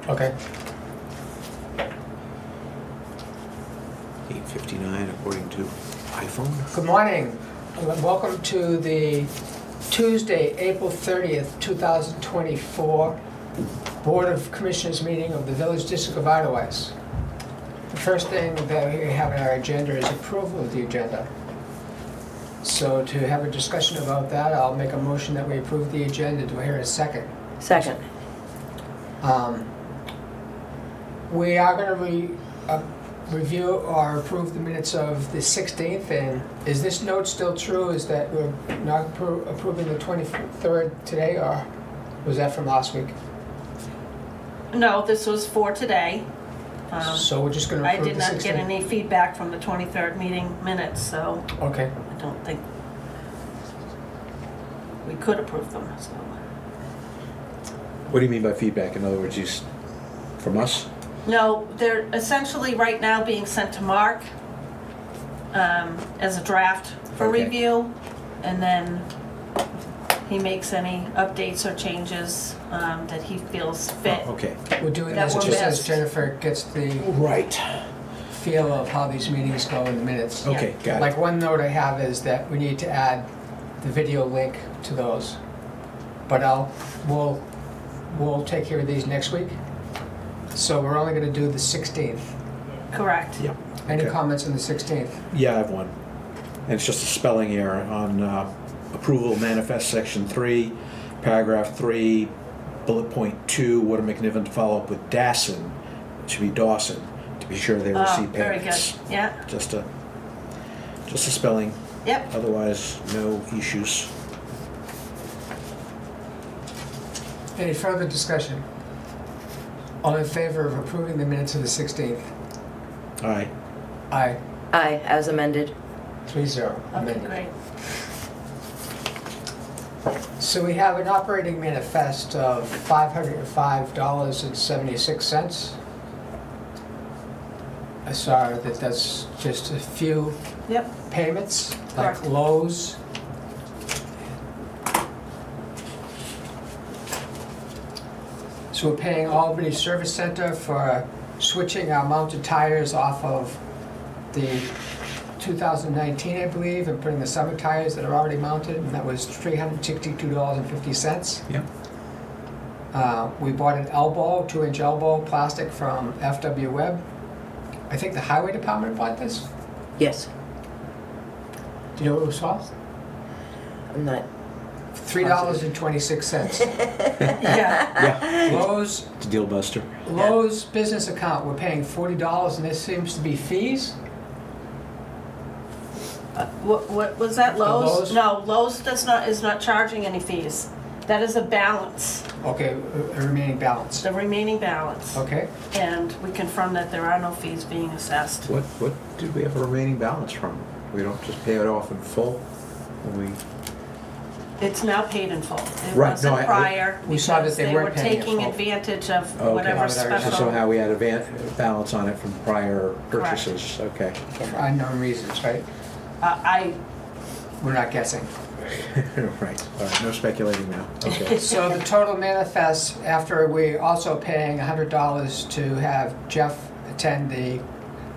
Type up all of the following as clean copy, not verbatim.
Okay. 8:59 according to iPhone. Good morning. Welcome to the Tuesday, April 30th, 2024 Board of Commissioners meeting of the Village District of Idlewise. The first thing that we have on our agenda is approval of the agenda. So to have a discussion about that, I'll make a motion that we approve the agenda. Do I hear a second? Second. We are going to review or approve the minutes of the 16th, and is this note still true? Is that we're not approving the 23rd today, or was that from last week? No, this was for today. So we're just going to I approve the did 16th? not get any feedback from the 23rd meeting minutes, so Okay. I don't think we could approve them, so. What do you mean by feedback? In other words, from us? No, they're essentially right now being sent to Mark as a draft for Okay. review, and then he makes any updates or changes that he feels fit. Oh, okay. We're doing That this were just as missed. Jennifer gets the Right. feel of how these meetings go in the minutes. Okay, got it. Like one note I have is that we need to add the video link to those. But we'll take care of these next week. So we're only gonna do the 16th. Correct. Yep. Any Okay. comments on the 16th? Yeah, I have one. And it's just a spelling error on approval of manifest section 3, paragraph 3, bullet point 2, Water McNiven to follow up with Dasson. It should be Dawson, to be sure they Oh, receive very good. payments. Yeah, Just a spelling, yep. otherwise no issues. Any further discussion? All in favor of approving the minutes of the 16th? All right. Aye, Aye, as amended. 3-0. Okay, Amended. great. So we have an operating manifest of $505.76. I saw that that's just a few Yep, payments, like Correct. Lowe's. So we're paying Albany Service Center for switching our mounted tires off of the 2019, I believe, and putting the summer tires that are already mounted, and that was $362.50. Yep. We bought an elbow, 2-inch elbow plastic from FW Webb. I think the highway department bought this. Yes. Do you know what it was for? I'm not. $3.26. yeah. Yeah. Lowe's It's a deal buster. Lowe's business account, we're paying $40, and this seems to be fees? What was that, Lowe's? Lowe's? No, Lowe's is not charging any fees. That is a balance, Okay, a remaining balance. the remaining balance. Okay, And we confirm that there are no fees being assessed. What did we have a remaining balance from? We don't just pay it off in full? We It's now paid in full. It Right, wasn't no, prior We saw that because they they were were paying it taking full. advantage of Okay. whatever So So special. somehow we had a balance on it from prior purchases, okay. for unknown reasons, right? We're not guessing. Right, all right, no speculating now, okay. So the total manifest, after we also paying $100 to have Jeff attend the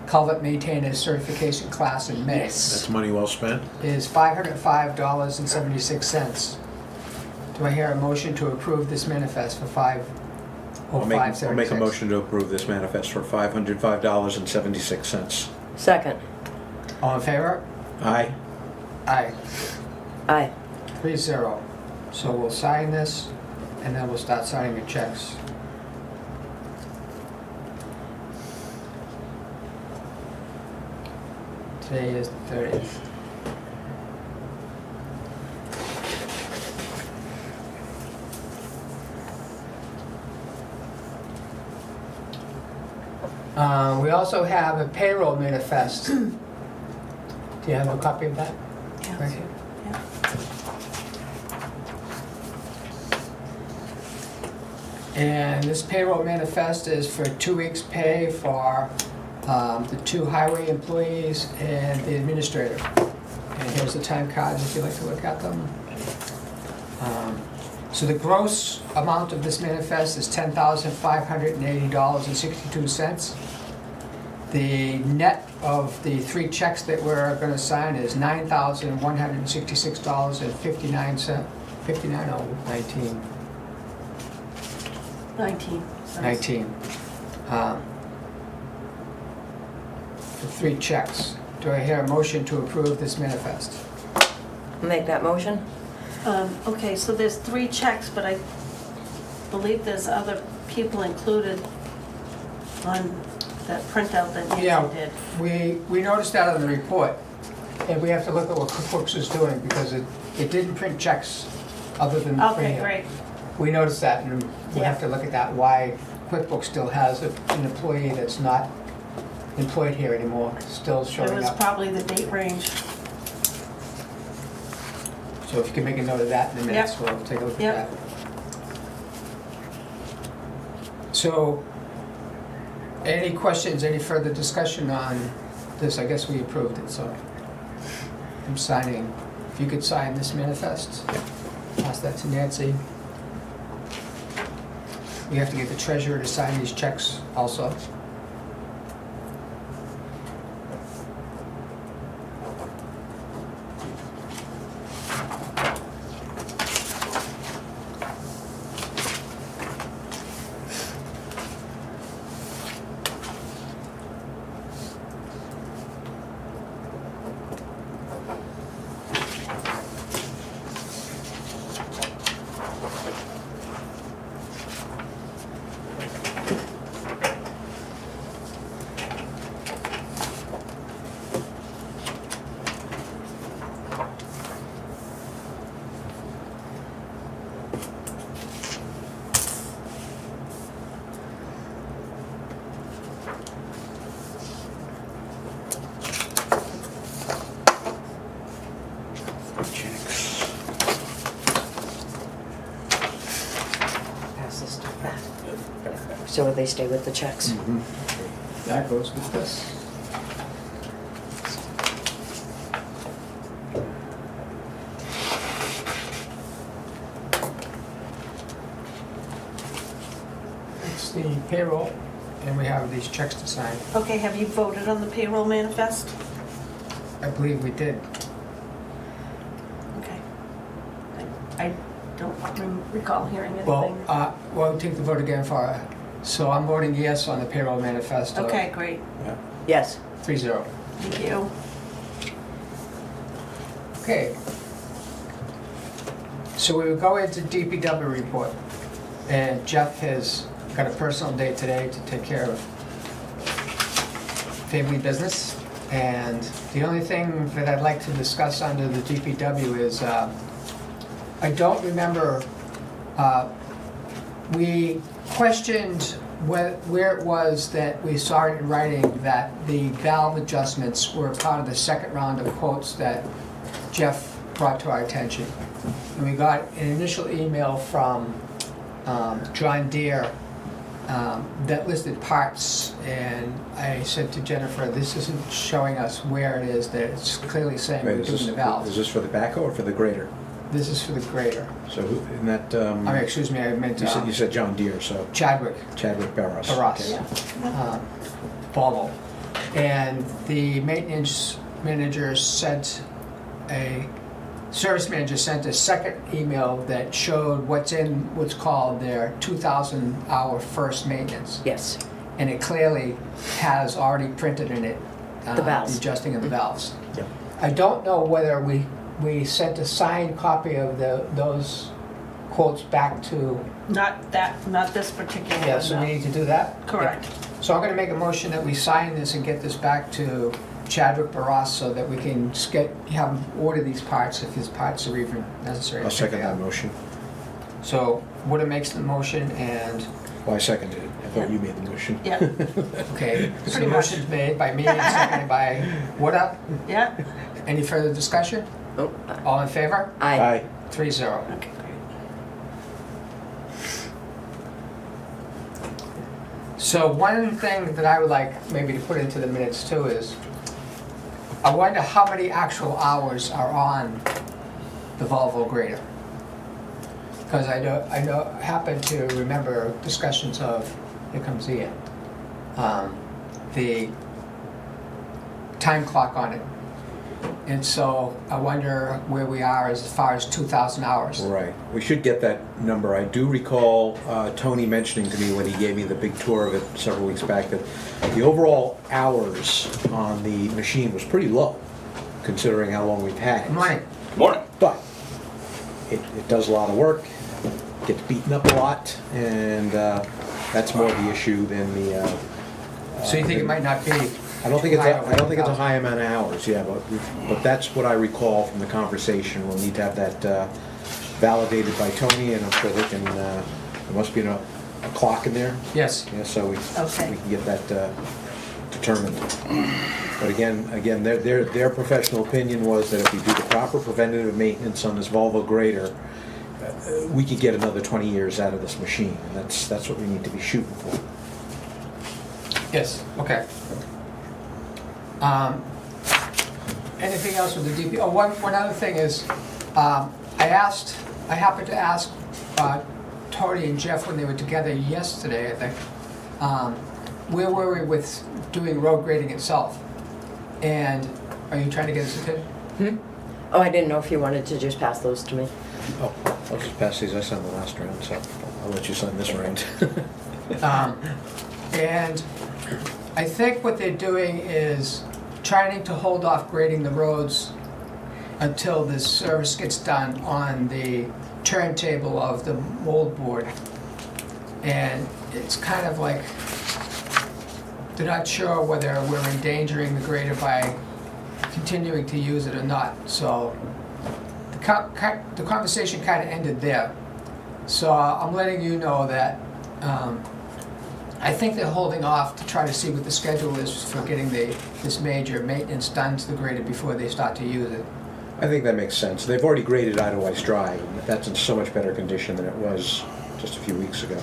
culvert maintainer certification class in May, That's money well spent. is $505.76. Do I hear a motion to approve this manifest for I'll make a 505.76? motion to approve this manifest for $505.76. Second. All in favor? Aye? Aye. Aye. 3-0. So we'll sign this, and then we'll start signing the checks. Today is the 30th. We also have a payroll manifest. Do you have a copy of that? Yeah. Right here. Yeah. And this payroll manifest is for 2 weeks' pay for the 2 highway employees and the administrator. And here's the time cards if you'd like to look at them. So the gross amount of this manifest is $10,580.62. The net of the 3 checks that we're gonna sign is $9,166.59, 59 or 19? 19. 19. For 3 checks. Do I hear a motion to approve this manifest? Make that motion? Okay, so there's 3 checks, but I believe there's other people included on that printout that Yeah. Nancy did. We noticed that on the report, and we have to look at what QuickBooks is doing, because it didn't print checks other than the Okay, premium. great. We noticed that, and we have to look at that, why QuickBooks still has an employee that's not employed here anymore, still It showing was up. probably the date range. So if you can make a note of that in a minute, Yep. we'll take a look at Yep. that. So, any questions, any further discussion on this? I guess we approved it, so I'm signing. If you could sign this manifest, pass that to Nancy. We have to get the treasurer to sign these checks also. Checks. Pass this stuff back. So do they stay with the checks? Mhm. That goes with this. It's the payroll, and we have these checks to sign. Okay, have you voted on the payroll manifest? I believe we did. Okay. I don't recall hearing Well, anything. we'll take the vote again for, so I'm voting yes on the payroll manifest. Okay, great. Yeah. Yes. 3-0. Thank you. Okay. So we will go into DPW report, and Jeff has got a personal day today to take care of family business. And the only thing that I'd like to discuss under the DPW is, I don't remember, we questioned where it was that we saw it in writing that the valve adjustments were part of the second round of quotes that Jeff brought to our attention. And we got an initial email from John Deere that listed parts, and I said to Jennifer, this isn't showing us where it is, that it's clearly saying Wait, we're doing the valves. is this for the backhoe or for the grader? This is for the grader. So who, in that, I mean, excuse me, I meant you said John Deere, so Chadwick, Chadwick Barros. Barros. Okay. Volvo. And the maintenance manager sent service manager sent a second email that showed what's in what's called their 2,000-hour first maintenance. Yes. And it clearly has already printed in it The valves. the adjusting of the valves. Yep. I don't know whether we sent a signed copy of those quotes back to, Not this particular one, yeah, so we no. need to do that? Correct. So I'm gonna make a motion that we sign this and get this back to Chadwick Barros so that we can have him order these parts if his parts are even necessary. I'll second that motion. So Woody makes the motion and, Well, I seconded it. I thought you made the motion. Yeah, okay, so the Pretty much. motion's made by me and seconded by Woody. yeah. Any further discussion? Oh, All in favor? aye. 3-0. Okay, great. So one thing that I would like maybe to put into the minutes too is, I wonder how many actual hours are on the Volvo grader. Because I happen to remember discussions of, here comes Ian, the time clock on it. And so I wonder where we are as far as 2,000 hours. Right. We should get that number. I do recall Tony mentioning to me when he gave me the big tour of it several weeks back that the overall hours on the machine was pretty low, considering how long we've had it. Good morning. Good morning. But it does a lot of work, gets beaten up a lot, and that's more the issue than the. So you think it might not be? I don't think it's higher I don't think it's a 1,000. high amount of hours, yeah, but that's what I recall from the conversation. We'll need to have that validated by Tony, and I'm sure they can, there must be a clock in there, Yes. yeah, so we Okay. can get that determined. But again, their professional opinion was that if we do the proper preventative maintenance on this Volvo grader, we could get another 20 years out of this machine, and that's what we need to be shooting for. Yes, okay. Anything else with the DP? Oh, one other thing is, I happened to ask Tony and Jeff when they were together yesterday, I think, where were we with doing road grading itself? And are you trying to get us a tip? Oh, I didn't know if you wanted to just pass those to me. Oh, I'll just pass these, I signed the last round, so I'll let you sign this round. And I think what they're doing is trying to hold off grading the roads until this service gets done on the turntable of the mold board. And it's kind of like, they're not sure whether we're endangering the grader by continuing to use it or not. So the conversation kind of ended there. So I'm letting you know that I think they're holding off to try to see what the schedule is for getting this major maintenance done to the grader before they start to use it. I think that makes sense. They've already graded Idlewice Drive, and that's in so much better condition than it was just a few weeks ago.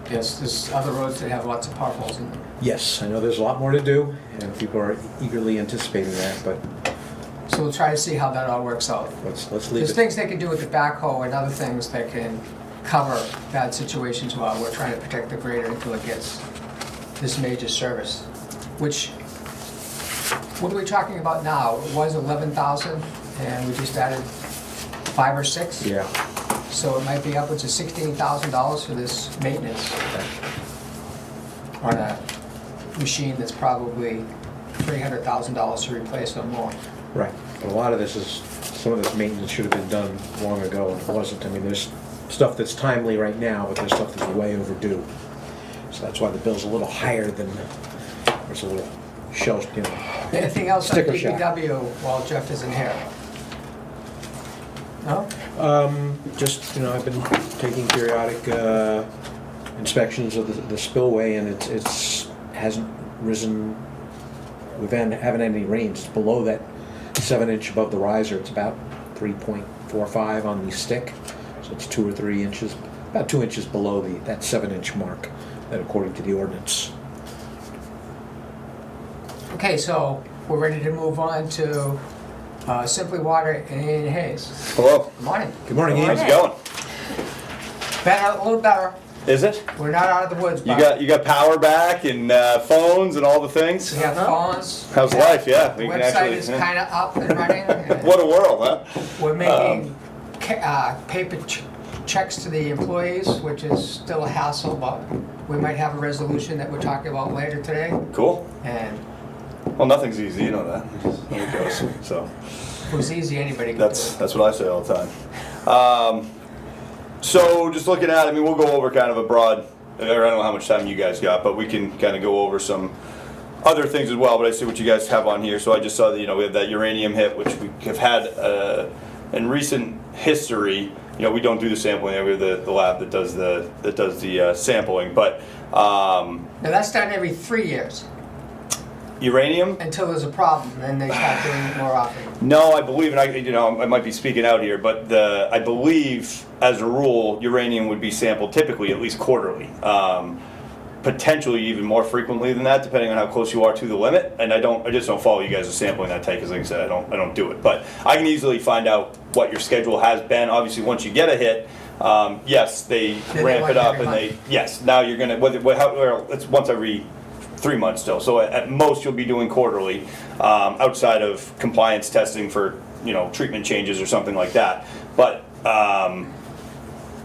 Yes, there's other roads that have lots of potholes in them. Yes, I know there's a lot more to do, and people are eagerly anticipating that, but So we'll try to see how that all works out. let's leave There's it. things they can do with the backhoe and other things that can cover bad situations while we're trying to protect the grader until it gets this major service. Which, what are we talking about now? It was 11,000 and we just added 5 or 6? Yeah, So it might be upwards of $16,000 for this maintenance on a machine that's probably $300,000 to replace or more. right. But a lot of this is, some of this maintenance should have been done long ago, and it wasn't. I mean, there's stuff that's timely right now, but there's stuff that's way overdue. So that's why the bill's a little higher than, there's a little shell, you know. Anything else on Sticker shock. DPW while Jeff isn't here? No? Just, you know, I've been taking periodic inspections of the spillway, and it's hasn't risen. We haven't had any rains. It's below that 7-inch above the riser. It's about 3.45 on the stick, so it's 2 or 3 inches, about 2 inches below that 7-inch mark, that according to the ordinance. Okay, so we're ready to move on to Simply Water and Ian Hayes. Hello. Good morning. Good morning, Ian. How's it going? Better, a little better. Is it? We're not out of the woods, You but got power back and phones and all the things. we have phones. How's life? Yeah, The we can website actually. is yeah. kind of up and running. and What a world, huh? We're making paper checks to the employees, which is still a hassle, but we might have a resolution that we're talking about later today. Cool. And Well, nothing's easy, you know that. It goes. So if it was easy, anybody could do it. that's what I say all the time. So just looking at, I mean, we'll go over kind of a broad. I don't know how much time you guys got, but we can kind of go over some other things as well. But I see what you guys have on here. So I just saw that we have that uranium hit, which we have had in recent history. We don't do the sampling there. We have the lab that does the sampling, but Now that's done every 3 years uranium. until there's a problem, then they start doing it more often. No, I believe, and I might be speaking out here, but I believe, as a rule, uranium would be sampled typically at least quarterly. potentially even more frequently than that, depending on how close you are to the limit. And I just don't follow you guys as sampling that tight, because like I said, I don't do it. But I can easily find out what your schedule has been. Obviously, once you get a hit, yes, they They ramp want it up, every and month. now you're gonna, well, it's once every 3 months still. So at most, you'll be doing quarterly, outside of compliance testing for, treatment changes or something like that. But,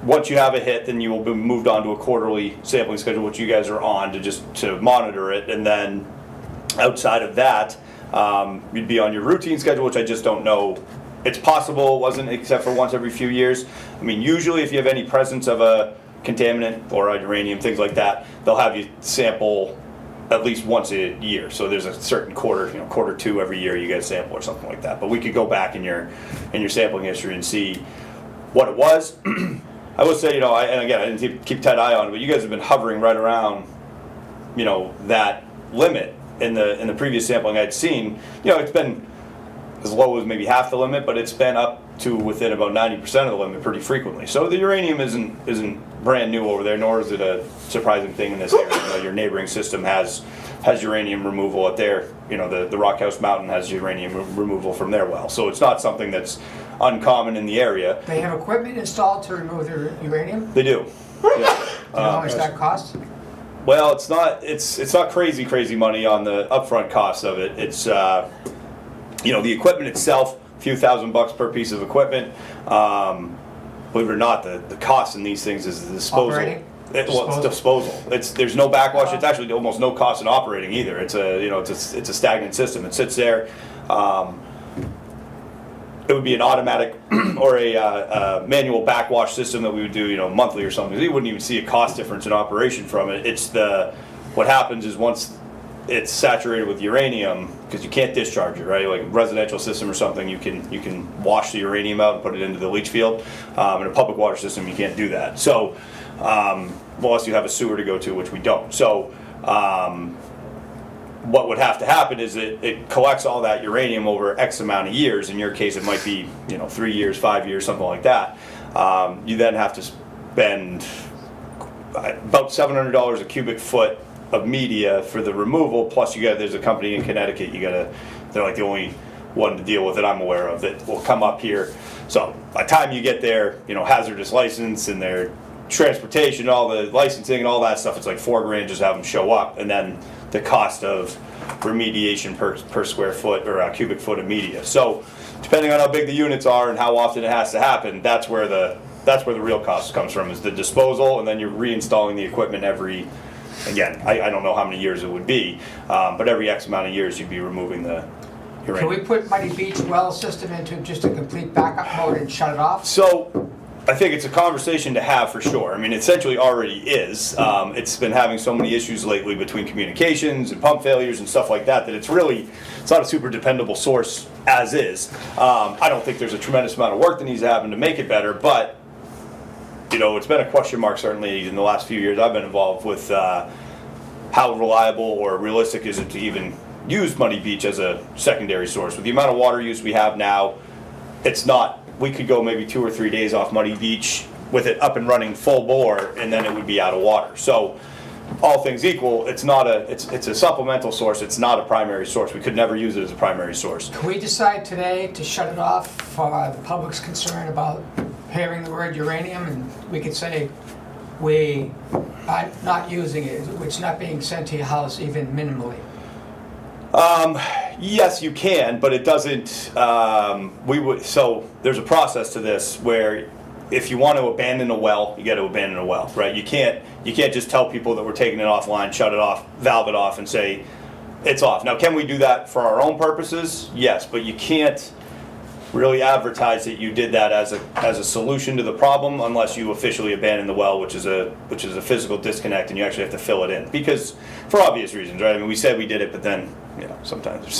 once you have a hit, then you will be moved on to a quarterly sampling schedule, which you guys are on to monitor it. And then outside of that, you'd be on your routine schedule, which I just don't know. It's possible it wasn't, except for once every few years. I mean, usually if you have any presence of a contaminant or a uranium, things like that, they'll have you sample at least once a year. So there's a certain quarter 2 every year you get a sample or something like that. But we could go back in your sampling history and see what it was. I would say, and again, I didn't keep tight eye on it, but you guys have been hovering right around, that limit in the previous sampling I'd seen. It's been as low as maybe half the limit, but it's been up to within about 90% of the limit pretty frequently. So the uranium isn't brand new over there, nor is it a surprising thing in this area. Your neighboring system has uranium removal at their, the Rockhouse Mountain has uranium removal from their well. So it's not something that's uncommon in the area. They have equipment installed to remove the uranium? They do. Yeah. Do you know how much that costs? Well, it's not crazy money on the upfront cost of it. It's the equipment itself, a few $1,000s per piece of equipment. Believe it or not, the cost in these things is the disposal. Operating? It's disposal. There's no backwash. It's actually almost no cost in operating either. It's a stagnant system. It sits there. It would be an automatic or a manual backwash system that we would do, monthly or something. You wouldn't even see a cost difference in operation from it. What happens is once it's saturated with uranium, because you can't discharge it, right? Like a residential system or something, you can wash the uranium out and put it into the leach field. In a public water system, you can't do that. So, unless you have a sewer to go to, which we don't. So, what would have to happen is it collects all that uranium over X amount of years. In your case, it might be 3 years, 5 years, something like that. You then have to spend about $700 a cubic foot of media for the removal. Plus, there's a company in Connecticut. They're like the only one to deal with it I'm aware of that will come up here. So by the time you get their hazardous license and their transportation, all the licensing and all that stuff, it's like $4,000 just to have them show up, and then the cost of remediation per square foot or cubic foot of media. So depending on how big the units are and how often it has to happen, that's where the real cost comes from, is the disposal, and then you're reinstalling the equipment every, again, I don't know how many years it would be, but every X amount of years you'd be removing the uranium. Can we put Muddy Beach well system into just a complete backup mode and shut it off? So I think it's a conversation to have for sure. I mean, it essentially already is. It's been having so many issues lately between communications and pump failures and stuff like that it's not a super dependable source as is. I don't think there's a tremendous amount of work that needs to happen to make it better, but it's been a question mark certainly in the last few years I've been involved with how reliable or realistic is it to even use Muddy Beach as a secondary source. With the amount of water use we have now, it's not. We could go maybe 2 or 3 days off Muddy Beach with it up and running full bore, and then it would be out of water. So all things equal, it's a supplemental source. It's not a primary source. We could never use it as a primary source. Can we decide today to shut it off for the public's concern about hearing the word uranium, and we could say we are not using it, it's not being sent to your house even minimally? Yes, you can, but it doesn't. So there's a process to this where if you want to abandon a well, you got to abandon a well, right? You can't just tell people that we're taking it offline, shut it off, valve it off, and say it's off. Now, can we do that for our own purposes? Yes, but you can't really advertise that you did that as a solution to the problem unless you officially abandon the well, which is a physical disconnect, and you actually have to fill it in, because for obvious reasons, right? I mean, we said we did it, but then sometimes there's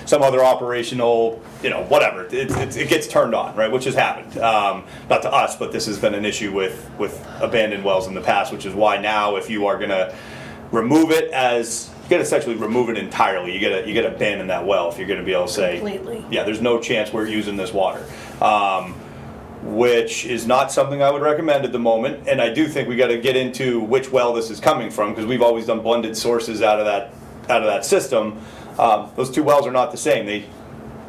some other operational, whatever, it gets turned on, right? Which has happened, not to us, but this has been an issue with abandoned wells in the past, which is why now if you are going to remove it you got to essentially remove it entirely. You got to abandon that well if you're going to be able to say, Completely. yeah, there's no chance we're using this water. which is not something I would recommend at the moment. And I do think we got to get into which well this is coming from, because we've always done blended sources out of that system. Those two wells are not the same.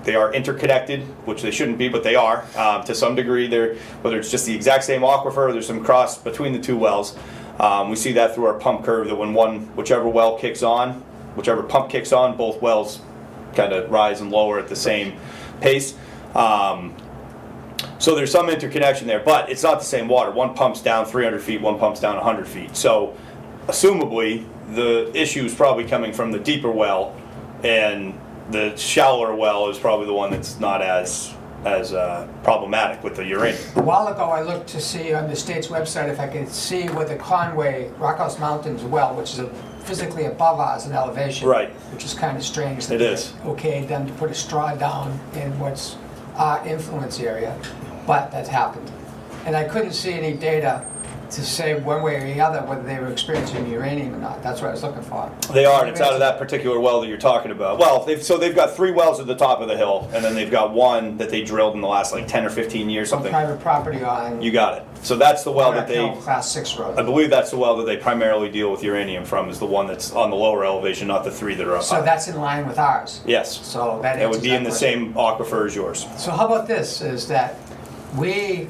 They are interconnected, which they shouldn't be, but they are to some degree. Whether it's just the exact same aquifer, or there's some cross between the two wells. We see that through our pump curve, that when whichever pump kicks on, both wells kind of rise and lower at the same pace. So there's some interconnection there, but it's not the same water. One pump's down 300 feet, one pump's down 100 feet. So assumably the issue is probably coming from the deeper well, and the shallower well is probably the one that's not as problematic with the uranium. A while ago, I looked to see on the state's website if I could see where the Conway Rockhouse Mountains well, which is physically above ours in elevation. Right. Which is kind of strange. It is. Okay, them to put a straw down in what's our influence area, but that happened. And I couldn't see any data to say one way or the other whether they were experiencing uranium or not. That's what I was looking for. They are, and it's out of that particular well that you're talking about. Well, they've got 3 wells at the top of the hill, and then they've got one that they drilled in the last like 10 or 15 years, On something. private property on You got it. So that's the well that Hill, they, Class 6 road. I believe that's the well that they primarily deal with uranium from, is the one that's on the lower elevation, not the 3 that are up So high. that's in line with ours. Yes. So that It would answers be that in the question. same aquifer as yours. So how about this, is that we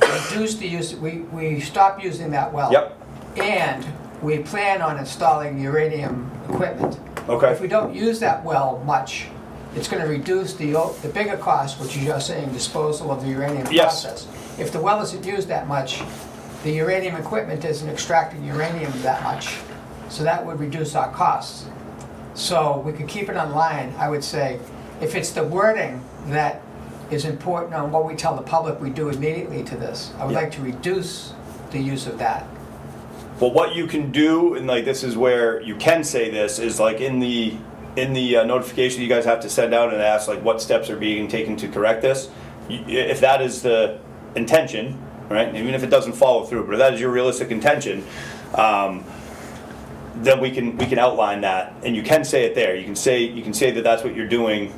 reduced the use, we stopped using that well. Yep. And we plan on installing uranium equipment. Okay. If we don't use that well much, it's gonna reduce the bigger cost, which you're saying disposal of the uranium Yes. process. If the well isn't used that much, the uranium equipment isn't extracting uranium that much, so that would reduce our costs. So we could keep it online, I would say. If it's the wording that is important on what we tell the public we do immediately to this, I would Yeah. like to reduce the use of that. Well, what you can do, and like this is where you can say this, is like in the notification you guys have to send out and ask like what steps are being taken to correct this. If that is the intention, right? Even if it doesn't follow through, but if that is your realistic intention, then we can outline that, and you can say it there. You can say that that's what you're doing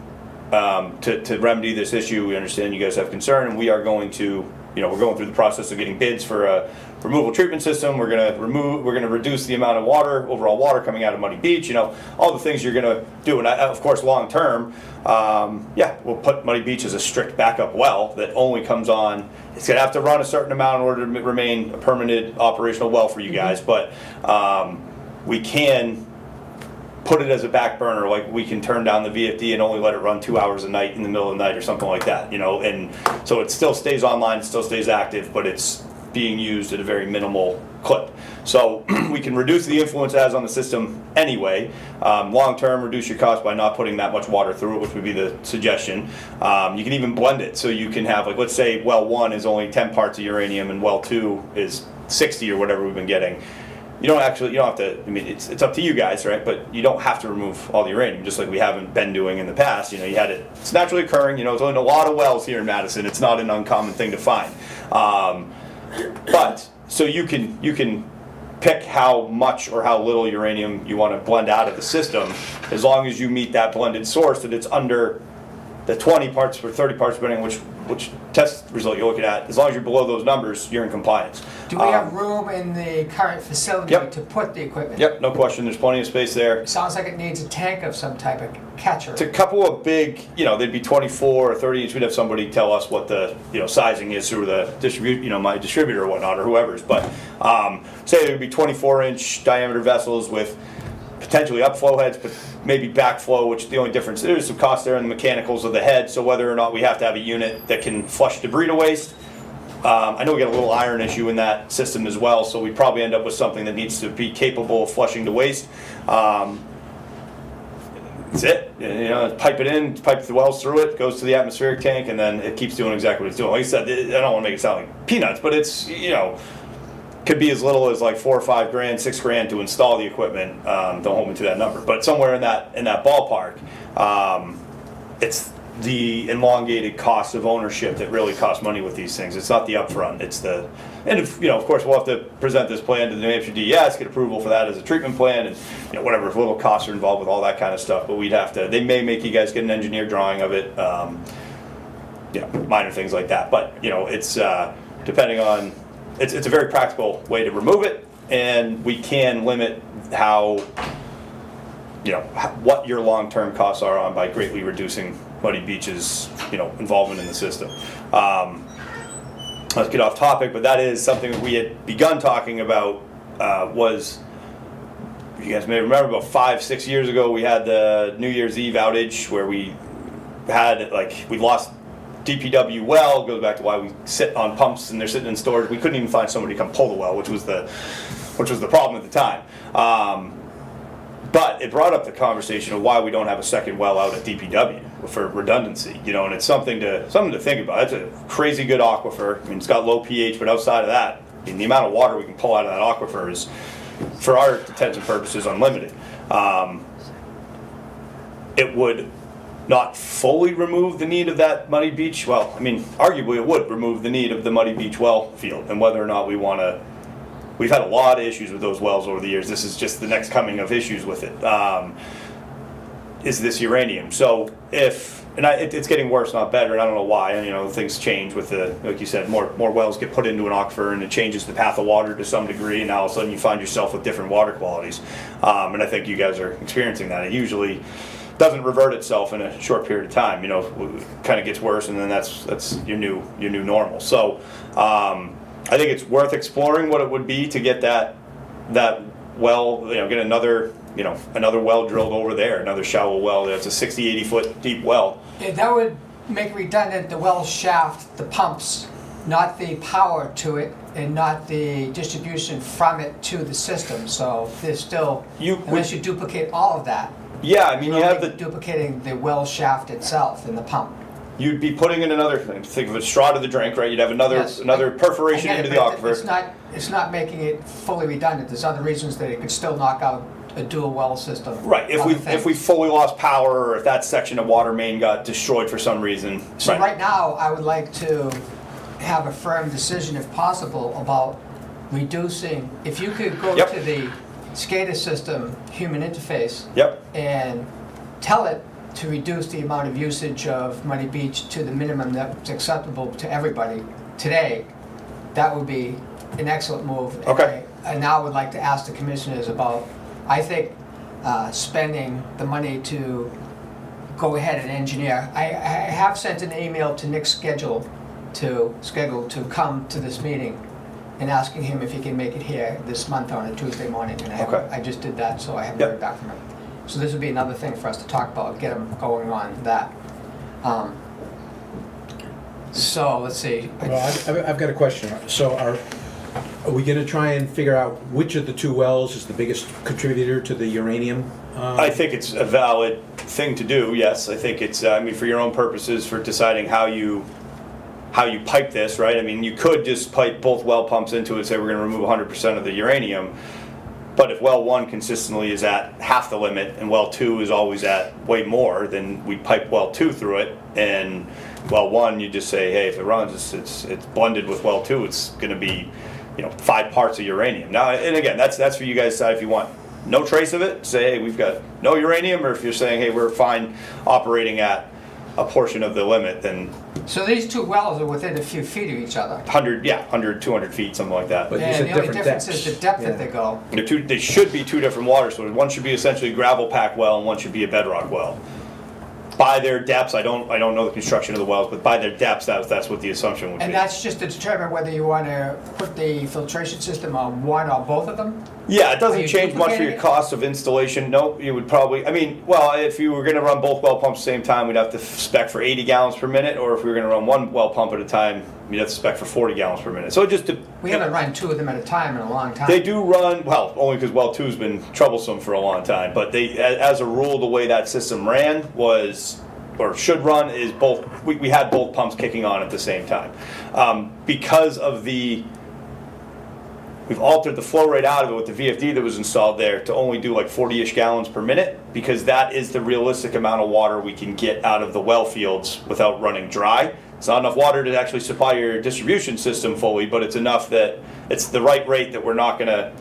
to remedy this issue. We understand you guys have concern, and we are going to, we're going through the process of getting bids for a removal treatment system. We're gonna reduce the amount of overall water coming out of Muddy Beach. All the things you're gonna do, and of course, long term, we'll put Muddy Beach as a strict backup well that only comes on. It's gonna have to run a certain amount in order to remain a permanent operational well for you guys, but we can put it as a back burner, like we can turn down the VFD and only let it run 2 hours a night in the middle of the night or something like that, and so it still stays online, it still stays active, but it's being used at a very minimal clip. So we can reduce the influence it has on the system anyway. Long term, reduce your cost by not putting that much water through it, which would be the suggestion. You can even blend it, so you can have, like, let's say well 1 is only 10 parts of uranium and well 2 is 60 or whatever we've been getting. You don't have to, it's up to you guys, right? But you don't have to remove all the uranium, just like we haven't been doing in the past. It's naturally occurring, there's only a lot of wells here in Madison. It's not an uncommon thing to find. But, so you can pick how much or how little uranium you want to blend out of the system, as long as you meet that blended source, that it's under the 20 parts or 30 parts, depending on which test result you're looking at. As long as you're below those numbers, you're in compliance. Do we have room in the current facility Yep. to put the equipment? Yep, no question, there's plenty of space there. It sounds like it needs a tank of some type of catcher. It's a couple of big, they'd be 24 or 30 inch. We'd have somebody tell us what the sizing is through the my distributor or whatnot, or whoever's. But say it would be 24-inch diameter vessels with potentially upflow heads, but maybe backflow. Which the only difference, there's some cost there in the mechanicals of the head. So whether or not we have to have a unit that can flush debris to waste. I know we got a little iron issue in that system as well, so we probably end up with something that needs to be capable of flushing to waste. That's it. Pipe it in, pipe the wells through it, goes to the atmospheric tank, and then it keeps doing exactly what it's doing. Like I said, I don't want to make it sound like peanuts, but it's could be as little as like $4 or $5 grand, $6 grand to install the equipment. Don't hold me to that number, but somewhere in that ballpark. It's the elongated cost of ownership that really costs money with these things. It's not the upfront. It's of course we'll have to present this plan to the New Hampshire DES, get approval for that as a treatment plan, and whatever little costs are involved with all that kind of stuff. But they may make you guys get an engineer drawing of it. minor things like that. But, it's depending on, it's a very practical way to remove it, and we can limit how, what your long-term costs are on by greatly reducing Muddy Beach's, involvement in the system. Let's get off topic, but that is something that we had begun talking about, you guys may remember about 5-6 years ago, we had the New Year's Eve outage where we had, we lost DPW well. It goes back to why we sit on pumps and they're sitting in storage. We couldn't even find somebody to come pull the well, which was the problem at the time. But it brought up the conversation of why we don't have a second well out at DPW for redundancy, and it's something to think about. It's a crazy good aquifer. I mean, it's got low pH, but outside of that, the amount of water we can pull out of that aquifer is, for our intents and purposes, unlimited. It would not fully remove the need of that Muddy Beach. Well, I mean, arguably it would remove the need of the Muddy Beach well field, and whether or not we want to. We've had a lot of issues with those wells over the years. This is just the next coming of issues with it. Is this uranium? So it's getting worse, not better, and I don't know why. And things change with like you said, more wells get put into an aquifer, and it changes the path of water to some degree, and now all of a sudden you find yourself with different water qualities. And I think you guys are experiencing that. It usually doesn't revert itself in a short period of time. It kind of gets worse, and then that's your new normal. So I think it's worth exploring what it would be to get that well, get another well drilled over there, another shallow well. That's a 60-80 foot deep well. Yeah, that would make redundant the well shaft, the pumps, not the power to it, and not the distribution from it to the system. So there's still, unless you duplicate all of that. Yeah, I mean, you have duplicating the well shaft itself and the pump. You'd be putting in another thing. Think of a straw to the drink, right? You'd have another perforation into the aquifer. It's not making it fully redundant. There's other reasons that it could still knock out a dual well system. Right. If we fully lost power, or if that section of water main got destroyed for some reason. So right now, I would like to have a firm decision, if possible, about reducing. If you could go to the SCADA system human interface. And tell it to reduce the amount of usage of Muddy Beach to the minimum that's acceptable to everybody today, that would be an excellent move. Okay. I now would like to ask the commissioners about, I think, spending the money to go ahead and engineer. I have sent an email to Nick Schedule to come to this meeting and asking him if he can make it here this month on a Tuesday morning. And I just did that, so I haven't heard back from him. So this would be another thing for us to talk about, get him going on that. So let's see. Well, I've got a question. So are we going to try and figure out which of the two wells is the biggest contributor to the uranium? I think it's a valid thing to do, yes. I think it's, for your own purposes, for deciding how you pipe this, right? I mean, you could just pipe both well pumps into it and say we're going to remove 100% of the uranium. But if well 1 consistently is at half the limit and well 2 is always at way more, then we pipe well 2 through it, and well 1 you just say, hey, if it runs, it's blended with well 2, it's going to be 5 parts of uranium. Now, and again, that's for you guys to decide. If you want no trace of it, say, hey, we've got no uranium, or if you're saying, hey, we're fine operating at a portion of the limit, then. So these two wells are within a few feet of each other. 100, 200 feet, something like that. But and the only difference is the depth that they go. They should be two different water sources. One should be essentially a gravel pack well, and one should be a bedrock well. By their depths, I don't know the construction of the wells, but by their depths, that's what the assumption would be. And that's just to determine whether you want to put the filtration system on one or both of them? Yeah, it doesn't change much for your cost of installation. No, you would probably, if you were going to run both well pumps at the same time, we'd have to spec for 80 gallons per minute, or if we were going to run one well pump at a time, we'd have to spec for 40 gallons per minute. So it just... We haven't run two of them at a time in a long time. They do run, well, only because well 2's been troublesome for a long time, but they, as a rule, the way that system ran was... or should run is both, we had both pumps kicking on at the same time. Because of we've altered the flow rate out of it with the VFD that was installed there to only do like 40-ish gallons per minute, because that is the realistic amount of water we can get out of the well fields without running dry. It's not enough water to actually supply your distribution system fully, but it's enough that it's the right rate that we're not gonna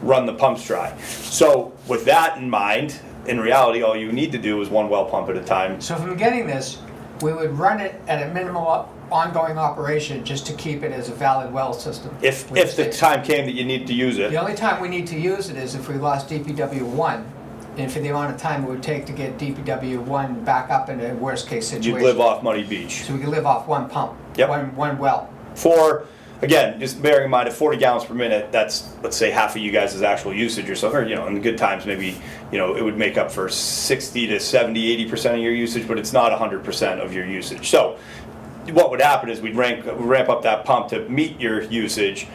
run the pumps dry. So with that in mind, in reality, all you need to do is one well pump at a time. So if I'm getting this, we would run it at a minimal ongoing operation just to keep it as a valid well system. If with the state. time came that you need to use it. The only time we need to use it is if we lost DPW1, and for the amount of time it would take to get DPW1 back up in a worst-case situation. You'd live off Muddy Beach. So we could live off one pump, Yep. one well. For, again, just bearing in mind at 40 gallons per minute, that's, let's say, half of you guys' actual usage or something, or, you know, in the good times, maybe, you know, it would make up for 60 to 70, 80% of your usage, but it's not 100% of your usage. So what would happen is we'd ramp up that pump to meet your usage,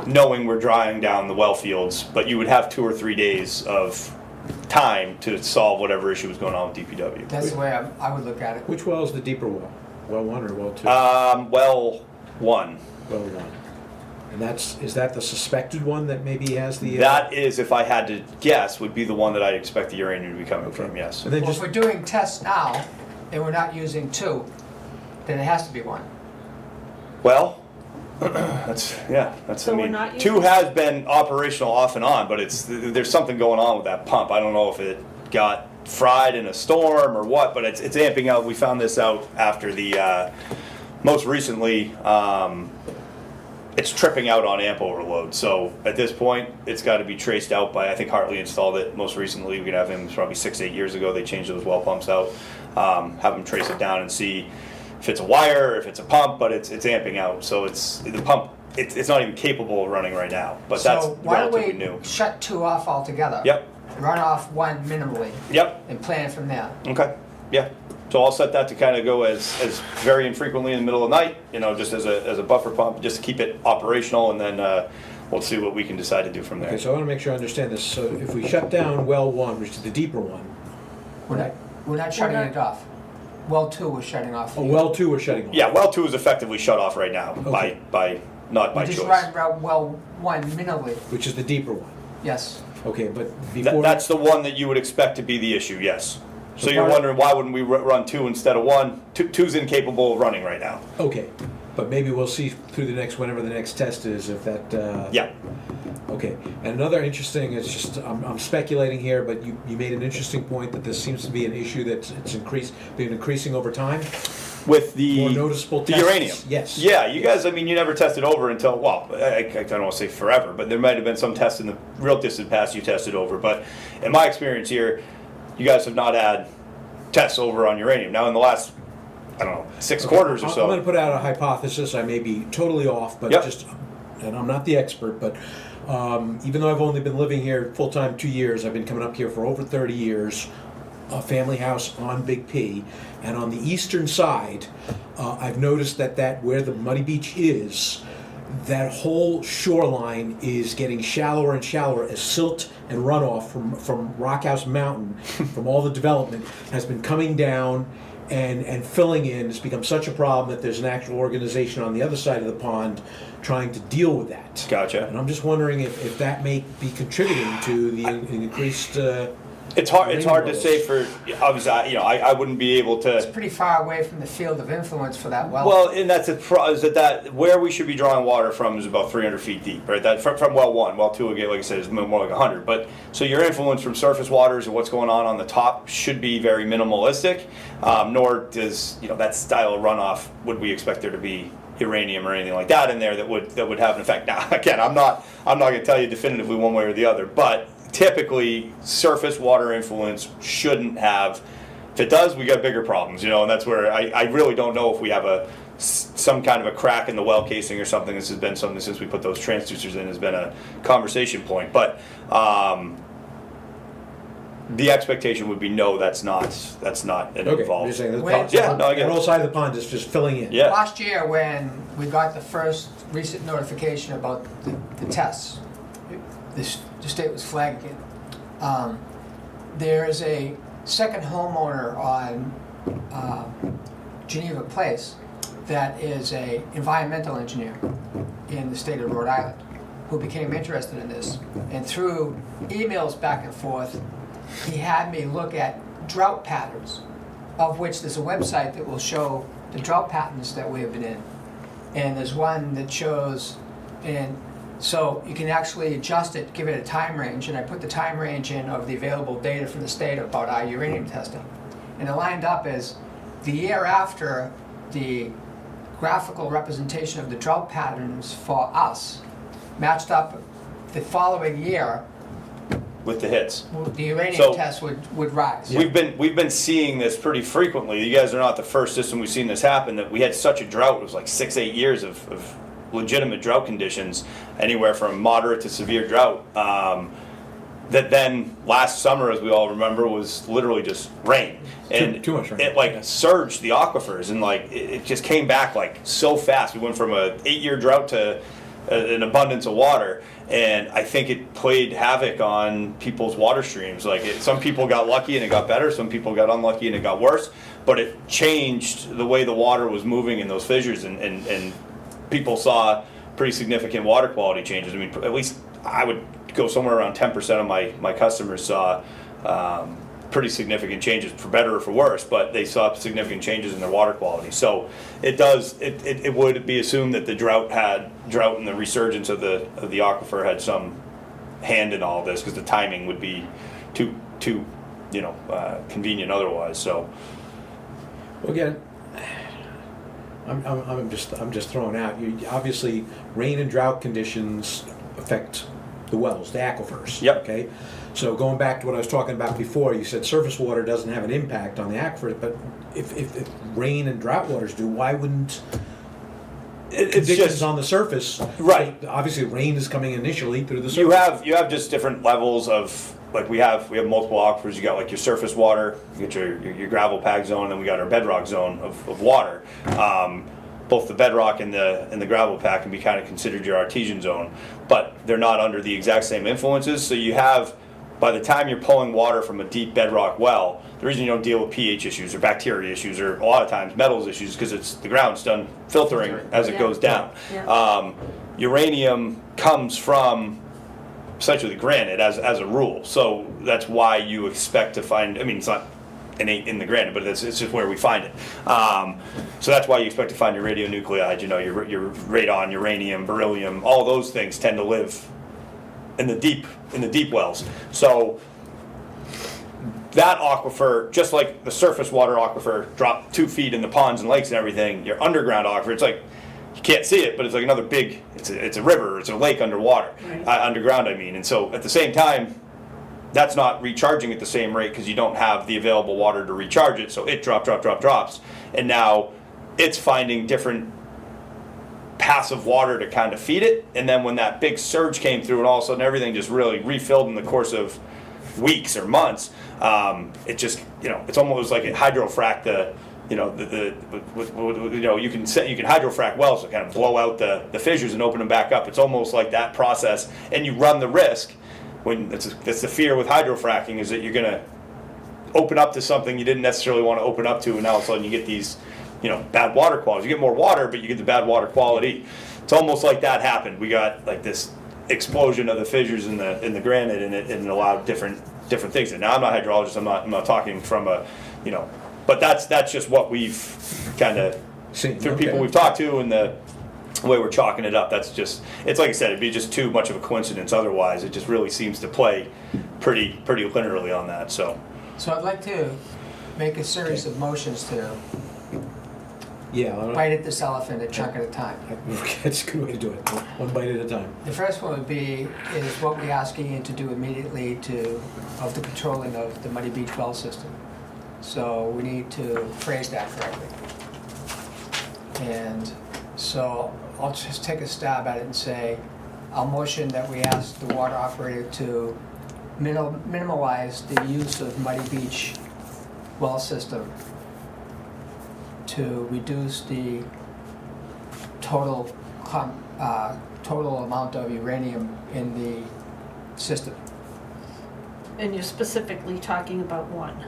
knowing we're drying down the well fields, but you would have 2 or 3 days of time to solve whatever issue was going on with DPW. That's the way I would look at it. Which well is the deeper well? Well 1 or well 2? Well, one. Well 1. And is that the suspected one that maybe has the? That is, if I had to guess, would be the one that I'd expect the uranium to be coming from, yes. And then Well, if just, we're doing tests now, and we're not using 2, then it has to be 1. Well, that's, So I we're mean, not 2 using- has been operational off and on, but there's something going on with that pump. I don't know if it got fried in a storm or what, but it's amping out. We found this out after the, most recently, it's tripping out on amp overload. So at this point, it's got to be traced out by, I think Hartley installed it most recently. We could have him probably 6-8 years ago. They changed those well pumps out. Have him trace it down and see if it's a wire or if it's a pump, but it's amping out. So it's the pump. It's not even capable of running right now. But that's So why relatively don't new. we shut 2 off altogether? Yep. Run off 1 minimally, Yep. and plan from there. Okay. Yeah. So I'll set that to kind of go as very infrequently in the middle of the night, you know, just as a buffer pump, just to keep it operational, and then we'll see what we can decide to do from there. okay, so I want to make sure I understand this. So if we shut down well 1, which is the deeper one, We're not shutting not- it off. Well 2 we're shutting off. well 2 we're shutting off. Yeah, well 2 is effectively shut off right now Okay. by not by We just choice. run well 1 minimally, Which is the deeper one. yes. Okay, but before. That's the one that you would expect to be the issue, yes. So So you're part- wondering why wouldn't we run 2 instead of 1? 2's incapable of running right now. Okay, but maybe we'll see through whenever the next test is, if that. Yeah. Okay, and another interesting, it's just, I'm speculating here, but you made an interesting point that this seems to be an issue that's been increasing over time. With the More noticeable the tests? uranium. Yes. Yeah, you guys, I mean, you never tested over until, well, I don't want to say forever, but there might have been some tests in the real distant past you tested over. But in my experience here, you guys have not had tests over on uranium. Now, in the last, I don't know, 6 quarters or I'm going to so. put out a hypothesis. I may be totally off, but Yep. and I'm not the expert, but even though I've only been living here full-time 2 years, I've been coming up here for over 30 years, a family house on Big P, and on the eastern side, I've noticed that where the Muddy Beach is, that whole shoreline is getting shallower and shallower as silt and runoff from Rockhouse Mountain, from all the development, has been coming down and filling in. It's become such a problem that there's an actual organization on the other side of the pond trying to deal with that. Gotcha. And I'm just wondering if that may be contributing to the increased. It's hard to Uranium say for, obviously, I wouldn't be able It's to. pretty far away from the field of influence for that well. Well, and that's is that where we should be drawing water from is about 300 feet deep, right? That from well 1, well 2 again, like I said, is more like 100. But so your influence from surface waters and what's going on the top should be very minimalistic. Nor does that style of runoff would we expect there to be uranium or anything like that in there that would have an effect. Now, again, I'm not going to tell you definitively one way or the other, but typically surface water influence shouldn't have. If it does, we got bigger problems, and that's where I really don't know if we have some kind of a crack in the well casing or something. This has been something since we put those transducers in, has been a conversation point, but the expectation would be no, that's not an Okay, involved. you're saying the Wait, yeah, no, I get that it. whole side of the pond is just filling in. Yeah. Last year, when we got the first recent notification about the tests, the state was flagging it. There is a second homeowner on Geneva Place that is a environmental engineer in the state of Rhode Island who became interested in this. And through emails back and forth, he had me look at drought patterns, of which there's a website that will show the drought patterns that we have been in. And there's one that shows, and so you can actually adjust it, give it a time range, and I put the time range in of the available data from the state about our uranium testing. And it lined up as the year after, the graphical representation of the drought patterns for us matched up the following year, with the hits. the uranium So- test would rise. We've been seeing this pretty frequently. You guys are not the first system we've seen this happen, that we had such a drought. It was like 6-8 years of legitimate drought conditions, anywhere from moderate to severe drought. That then last summer, as we all remember, was literally just rain. And Too much rain. it like Yeah. surged the aquifers, and like it just came back like so fast. We went from a 8-year drought to an abundance of water. And I think it played havoc on people's water streams. Like some people got lucky and it got better, some people got unlucky and it got worse. But it changed the way the water was moving in those fissures, and people saw pretty significant water quality changes. I mean, at least I would go somewhere around 10% of my customers saw pretty significant changes, for better or for worse, but they saw significant changes in their water quality. So it would be assumed that the drought and the resurgence of the aquifer had some hand in all this, because the timing would be too convenient otherwise. So Well, again, I'm just throwing out. Obviously, rain and drought conditions affect the wells, the aquifers. Yep. Okay. So going back to what I was talking about before, you said surface water doesn't have an impact on the aquifer, but if rain and drought waters do, why wouldn't it's conditions just on the surface? Right. Obviously, rain is coming initially through the surface. you have just different levels of, like we have multiple aquifers. You got like your surface water, you get your gravel pag zone, and then we got our bedrock zone of water. Both the bedrock and the gravel pack can be kind of considered your artesian zone, but they're not under the exact same influences. So you have, by the time you're pulling water from a deep bedrock well, the reason you don't deal with pH issues or bacteria issues or a lot of times metals issues, because it's the ground's done filtering as it Yeah. goes down. Yeah. Uranium comes from essentially the granite as a rule, so that's why you expect to find. I mean, it's not innate in the granite, but it's just where we find it. So that's why you expect to find your radionuclides. You know, your radon, uranium, beryllium, all those things tend to live in the deep wells. So that aquifer, just like the surface water aquifer, dropped 2 feet in the ponds and lakes and everything. Your underground aquifer, it's like you can't see it, but it's like another big. It's a river. It's a lake underwater, Right. underground. I mean, and so at the same time, that's not recharging at the same rate because you don't have the available water to recharge it. So it drops, and now it's finding different paths of water to kind of feed it. And then when that big surge came through, and all of a sudden everything just really refilled in the course of weeks or months, it just it's almost like it hydrofracked the. You can hydrofrack wells to kind of blow out the fissures and open them back up. It's almost like that process, and you run the risk. When that's the fear with hydrofracking, is that you're going to open up to something you didn't necessarily want to open up to, and now all of a sudden you get these, bad water quality. You get more water, but you get the bad water quality. It's almost like that happened. We got like this explosion of the fissures in the granite, and it allowed different things. And now I'm not a hydrologist. I'm not talking from a, but that's just what we've kind of through people we've talked to, and the way we're chalking it up. That's just, it's like I said, it'd be just too much of a coincidence otherwise. It just really seems to play pretty linearly on that. So So I'd like to make a series of motions to Yeah. bite at this elephant a chunk at a time. That's a good way to do it. One bite at a time. The first one would be, is what we're asking you to do immediately of the controlling of the Muddy Beach well system. So we need to phrase that correctly. And so I'll just take a stab at it and say, I'll motion that we ask the water operator to minimize the use of Muddy Beach well system to reduce the total amount of uranium in the system. And you're specifically talking about one.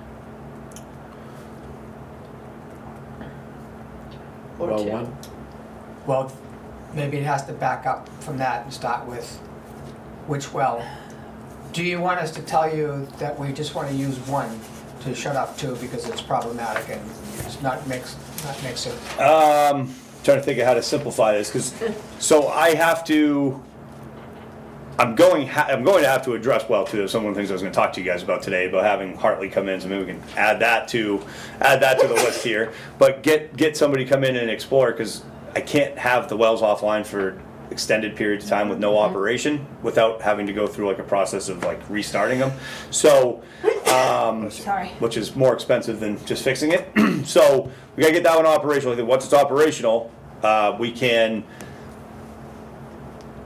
Or Well, two. one. Well, maybe it has to back up from that and start with which well. Do you want us to tell you that we just want to use one to shut off two because it's problematic and it's not makes sense? trying to think of how to simplify this, because so I have to I'm going to have to address, well, to some of the things I was going to talk to you guys about today, about having Hartley come in, so maybe we can add that to the list here. But get somebody come in and explore, because I can't have the wells offline for extended periods of time with no operation without having to go through like a process of like restarting them. So, Sorry. which is more expensive than just fixing it. So we gotta get that one operational. I think once it's operational, we can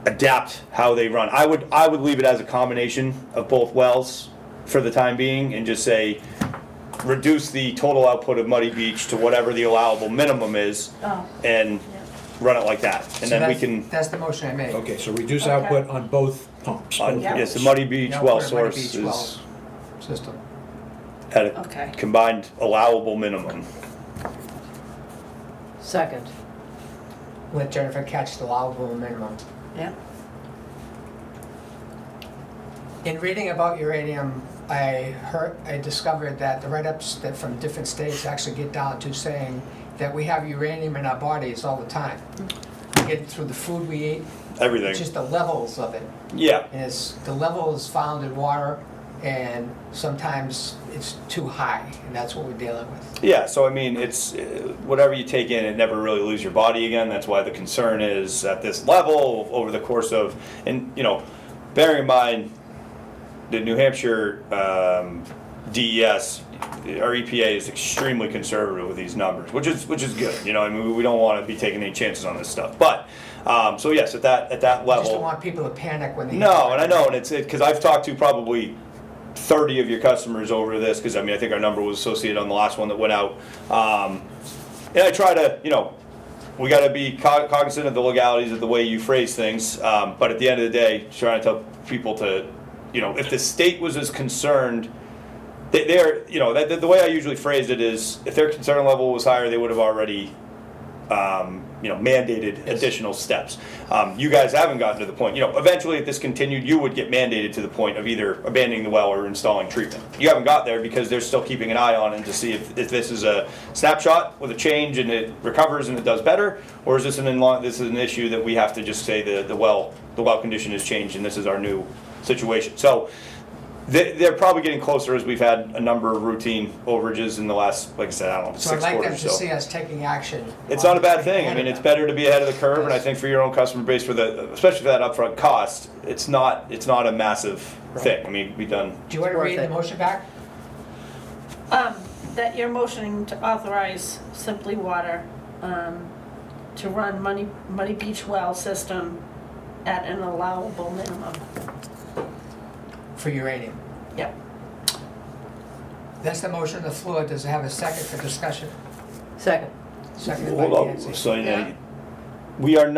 adapt how they run. I would leave it as a combination of both wells for the time being, and just say reduce the total output of Muddy Beach to whatever the allowable minimum is, Oh. and run it like that, and So then we can. That's the motion I made. Okay, so reduce Okay. output on both pumps. both Yeah. Yes, the wells. Muddy Beach Yeah, well put a Muddy source Beach well is System. at a Okay. combined allowable minimum. Second. Let Jennifer catch the allowable minimum. Yeah. In reading about uranium, I discovered that the write-ups that from different states actually get down to saying that we have uranium in our bodies all the time. We get it through the food we eat, Everything. it's just the levels of it. Yeah. And the level is found in water, and sometimes it's too high, and that's what we're dealing with. Yeah, so I mean, it's whatever you take in, it never really leaves your body again. That's why the concern is at this level over the course of, and bearing in mind the New Hampshire DES, our EPA is extremely conservative with these numbers, which is good. I mean, we don't want to be taking any chances on this stuff. But so yes, at that I just don't level. want people to panic when they. No, and I know, and it's because I've talked to probably 30 of your customers over this, because I mean, I think our number was associated on the last one that went out. And I try to, we got to be cognizant of the legalities of the way you phrase things. But at the end of the day, trying to tell people to, if the state was as concerned, the way I usually phrase it is, if their concern level was higher, they would have already, mandated additional steps. You guys haven't gotten to the point, eventually if this continued, you would get mandated to the point of either abandoning the well or installing treatment. You haven't got there because they're still keeping an eye on it to see if this is a snapshot with a change and it recovers and it does better, or is this this is an issue that we have to just say the well condition has changed and this is our new situation. So they're probably getting closer as we've had a number of routine overages in the last, like I said, I don't know, So I'd 6 like them quarters. to So see us taking action. it's not a bad on thing. I ahead mean, of it's them. better to be ahead of the curve, and I think for your own customer base, especially for that upfront cost, it's not a massive thing. I mean, we've done. Do you want to Worth read the it. motion back? That you're motioning to authorize Simply Water to run Muddy Beach well system at an allowable minimum. For uranium. Yep. That's the motion on the floor. Does it have a second for discussion? Second. Seconded by Hold on. Nancy. So Yeah. we are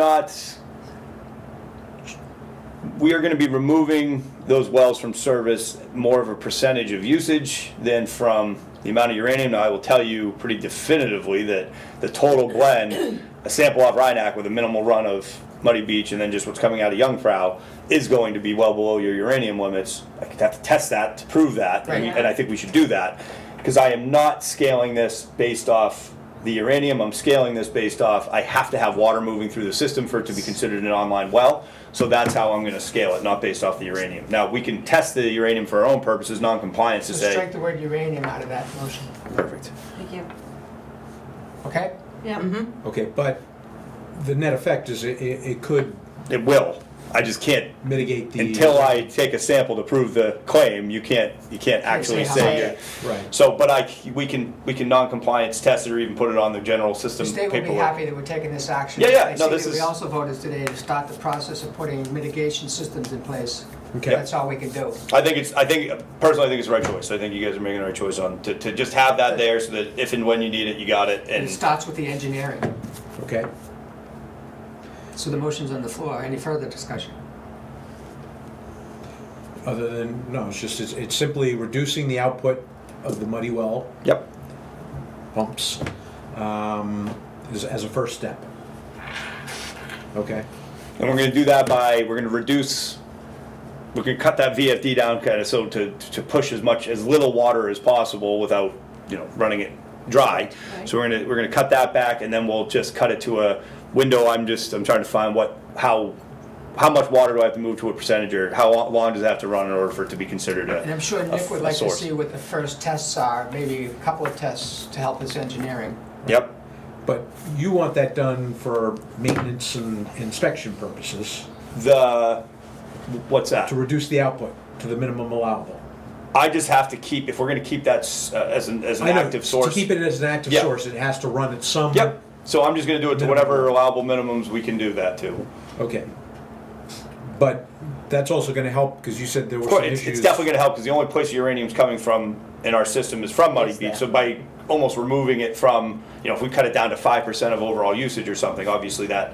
going to be removing those wells from service more of a percentage of usage than from the amount of uranium. Now, I will tell you pretty definitively that the total blend, a sample off Rhineac with a minimal run of Muddy Beach and then just what's coming out of Jungfrau, is going to be well below your uranium limits. I could have to test that to prove that, Right. and I think we should do that, because I am not scaling this based off the uranium. I'm scaling this based off, I have to have water moving through the system for it to be considered an online well. So that's how I'm going to scale it, not based off the uranium. Now, we can test the uranium for our own purposes, non-compliance, to So say. strike the word uranium out of that motion. Perfect. Thank you. Okay? Yeah. Okay, but the net effect is it could It will. I just can't, mitigate the. until I take a sample to prove the claim, you can't actually say how say much. it. Right. So, but we can non-compliance test it or even put it on the general The system state will be paperwork. happy that we're taking this action. Yeah, yeah. I No, see this that we is- also voted today to start the process of putting mitigation systems in place. Okay. That's all we can do. Personally, I think it's the right choice. I think you guys are making the right choice to just have that there so that if and when you need it, you got it. And And it starts with the engineering. Okay. So the motion's on the floor. Any further discussion? Other than, no, it's simply reducing the output of the muddy well yep. pumps as a first step. Okay. And we're going to do that by, we're going to cut that VFD down kind of so to push as little water as possible without, running it dry. Right. So we're going to cut that back, and then we'll just cut it to a window. I'm trying to find how how much water do I have to move to a percentage, or how long does it have to run in order for it to be considered And I'm sure a Nick would like to source. see what the first tests are, maybe a couple of tests to help his engineering. Yep. But you want that done for maintenance and inspection purposes, What's that? to reduce the output to the minimum allowable. I just have to keep, if we're gonna keep that as an I know, active source. To keep it as an active Yeah. source, it has to run at some. Yep, so I'm just gonna do it to whatever allowable minimums we can do that to. Okay. But that's also gonna help, because you said there were Of some course, issues. it's definitely gonna help, because the only place uranium's coming from in our system is from Muddy Is Beach, that. so by almost removing it from, if we cut it down to 5% of overall usage or something, obviously that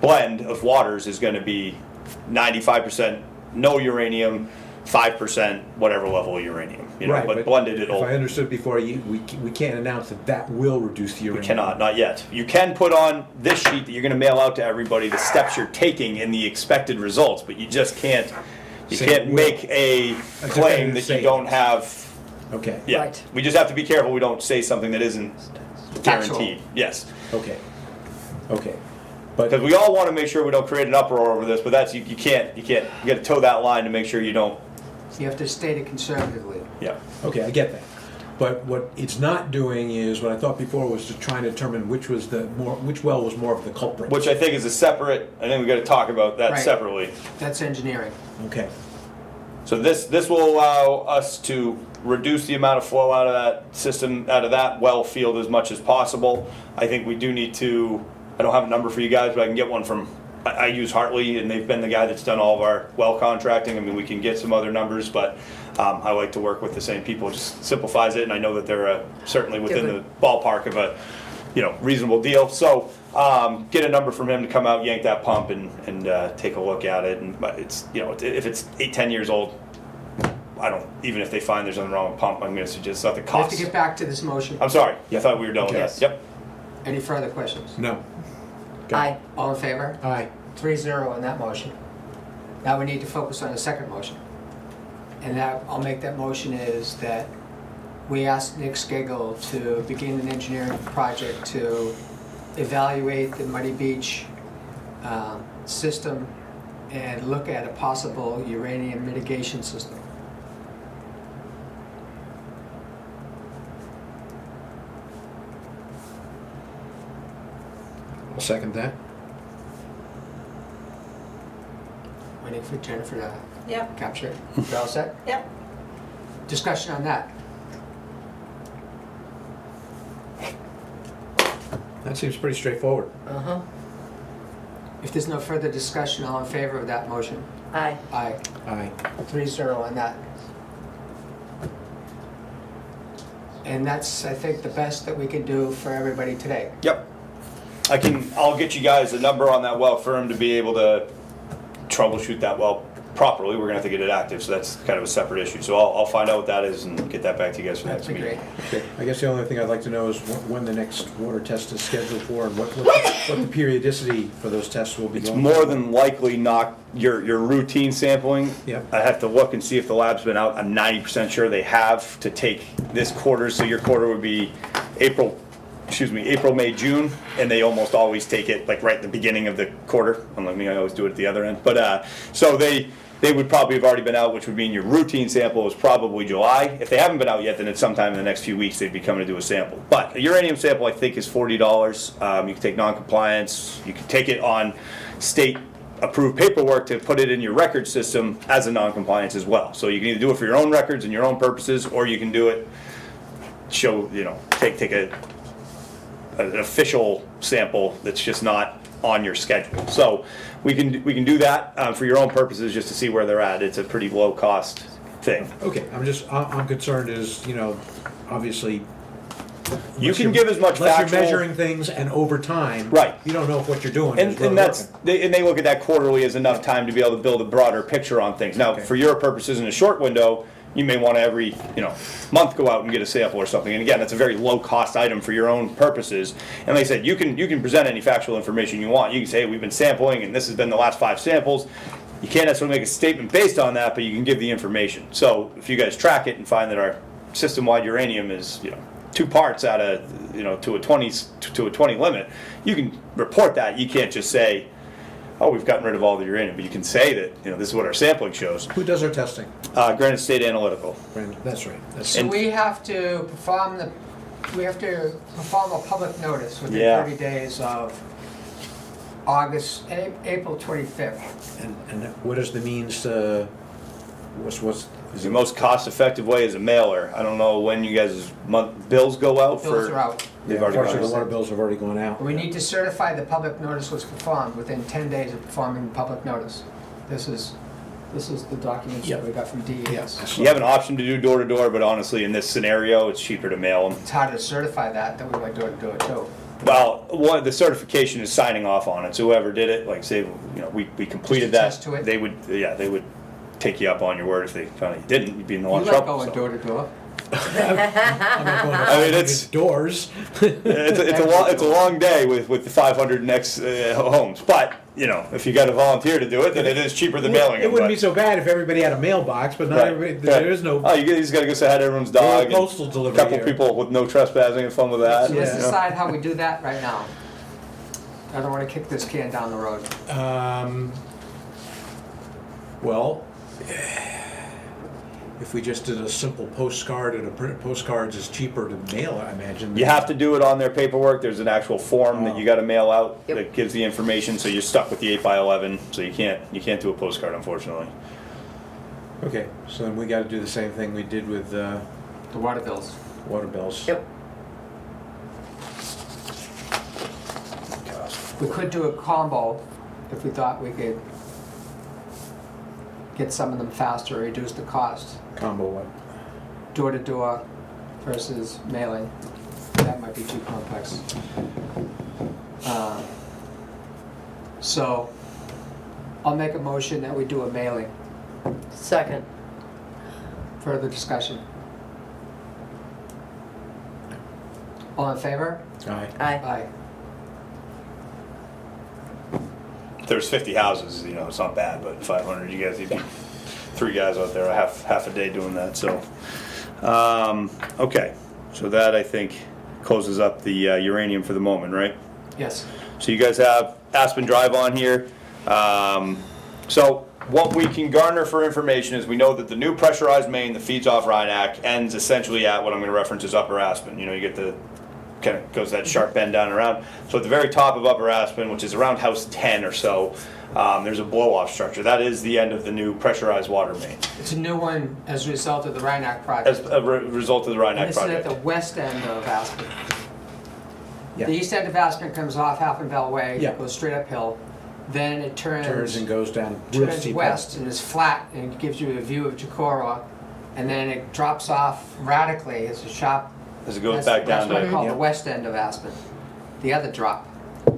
blend of waters is gonna be 95% no uranium, 5% whatever level of uranium, Right, but blended If it'll. I understood before, we can't announce that that will reduce the uranium. We cannot, not yet. You can put on this sheet that you're gonna mail out to everybody, the steps you're taking and the expected results, but you just can't, you Say can't will. make a definitive claim that you statement. don't have. Okay. Yeah, Right. we just have to be careful we don't say something that isn't guaranteed. Yes, Okay. Okay. But, because we all want to make sure we don't create an uproar over this, but that's, you can't, you got to toe that line to make sure you don't, You have to state it conservatively. yeah. okay, I get that. But what it's not doing is, what I thought before was to try and determine which well was more of the culprit. Which I think is a separate, I think we got to talk about that Right. separately. That's engineering. Okay. So this will allow us to reduce the amount of flow out of that system, out of that well field as much as possible. I think we do need to, I don't have a number for you guys, but I can get one from, I use Hartley, and they've been the guy that's done all of our well contracting. I mean, we can get some other numbers, but I like to work with the same people. It just simplifies it, and I know that they're certainly within the ballpark of a, reasonable deal. So get a number from him to come out, yank that pump, and take a look at it. And but it's, if it's 8-10 years old, I don't, even if they find there's nothing wrong with the pump, I'm going to suggest that the We have cost. to get back to this motion. I'm sorry, I thought we were done with Okay. that. Yep. Any further questions? No. Aye. All in favor? Aye. 3-0 on that motion. Now we need to focus on the second motion. And that, I'll make that motion is that we ask Nick Skagel to begin an engineering project to evaluate the Muddy Beach system and look at a possible uranium mitigation system. I'll second that. Waiting for Jennifer to Yep, capture it. You all set? yep. Discussion on that. That seems pretty straightforward. Uh-huh. If there's no further discussion, all in favor of that motion? Aye. Aye. Aye. 3-0 on that. And that's, I think, the best that we can do for everybody today. Yep. I'll get you guys a number on that well for him to be able to troubleshoot that well properly. We're gonna have to get it active, so that's kind of a separate issue. So I'll find out what that is and get that back to you guys for the That'd next be meeting. great. Okay. I guess the only thing I'd like to know is when the next water test is scheduled for, and what the periodicity for those tests will be It's going. more than likely not your routine sampling. Yep. I have to look and see if the lab's been out. I'm 90% sure they have to take this quarter, so your quarter would be April, May, June, and they almost always take it like right at the beginning of the quarter. Unlike me, I always do it at the other end. But so they would probably have already been out, which would mean your routine sample is probably July. If they haven't been out yet, then it's sometime in the next few weeks they'd be coming to do a sample. But a uranium sample, I think, is $40. You can take non-compliance. You can take it on state-approved paperwork to put it in your record system as a non-compliance as well. So you can either do it for your own records and your own purposes, or you can do it, take an official sample that's just not on your schedule. So we can do that for your own purposes, just to see where they're at. It's a pretty low cost thing. Okay, I'm concerned is, obviously. You unless can you're- give as much unless factual. you're measuring things and over time. Right. You don't know if what you're doing is really And that's working. they look at that quarterly as enough time to be able to build a broader picture on things. Now, Okay. for your purposes in a short window, you may want to every month go out and get a sample or something. And again, that's a very low cost item for your own purposes. And like I said, you can present any factual information you want. You can say, hey, we've been sampling and this has been the last 5 samples. You can't necessarily make a statement based on that, but you can give the information. So if you guys track it and find that our system-wide uranium is 2 parts out of to a 20 limit, you can report that. You can't just say, oh, we've gotten rid of all the uranium, but you can say that, you know, this is what our sampling shows. Who does our testing? Granite State Analytical. Brandon, that's right. That's So And- we have to perform a public notice within Yeah. 30 days of April 25th. and what is the means to, what's, The most cost-effective way is a mailer. I don't know when you guys' bills go out for. Bills are out. They've already unfortunately, gone the out. water bills have already gone out. We need to certify the public notice was performed within 10 days of performing the public notice. This is the documents that we got from DES. Yes. You have an option to do door-to-door, but honestly, in this scenario, it's cheaper to mail them. It's harder to certify that we went door to door too. Well, the certification is signing off on it, so whoever did it, like say, you know, we completed that. Just attest to it? They would take you up on your word. If they found you didn't, you'd be in a lot You of like trouble. going so. door to door? I'm not going to I mean, it's- doors. It's a long day with the 500 next homes, but you know, if you got to volunteer to do it, then it is cheaper than mailing It them. wouldn't but- be so bad if everybody had a mailbox, but not Right, everybody, right. there is no Oh, you just got to go say hi to everyone's dog. and postal delivery A couple here. people with no trespassing and fun with that. So let's Yeah. decide how we do that right now. I don't want to kick this can down the road. Well, if we just did a simple postcard, and postcards is cheaper to mail, I imagine. You have to do it on their paperwork. There's an actual form that you got to mail out Yep. that gives the information. So you're stuck with the 8x11. So you can't do a postcard, unfortunately. Okay, so then we got to do the same thing we did with The water bills. water bills. Yep. We could do a combo if we thought we could get some of them faster, reduce the cost. Combo what? Door to door versus mailing. That might be too complex. So I'll make a motion that we do a mailing. Second. Further discussion. All in favor? Aye. Aye. Aye. If there's 50 houses, you know, it's not bad, but 500, you guys, you'd be 3 guys out there half a day doing that. So, okay, so that I think closes up the uranium for the moment, right? Yes. So you guys have Aspen Drive on here. So what we can garner for information is we know that the new pressurized main that feeds off Rhineac ends essentially at what I'm going to reference as Upper Aspen. You know, you get the kind of goes that sharp bend down and around. So at the very top of Upper Aspen, which is around house 10 or so, there's a blow-off structure. That is the end of the new pressurized water main It's a new one as a result of the Rhineac as project. a result of the And Rhineac this is at project. the west end of Aspen. Yeah. The east end of Aspen comes off Halfenbell Way, Yeah. goes straight uphill, then it Turns and goes down real turns steep. west and is flat and it gives you a view of Jacora, and then it drops off radically. It's a sharp. As it goes That's- back down That's what I to call Yeah. the west end of Aspen. The other drop.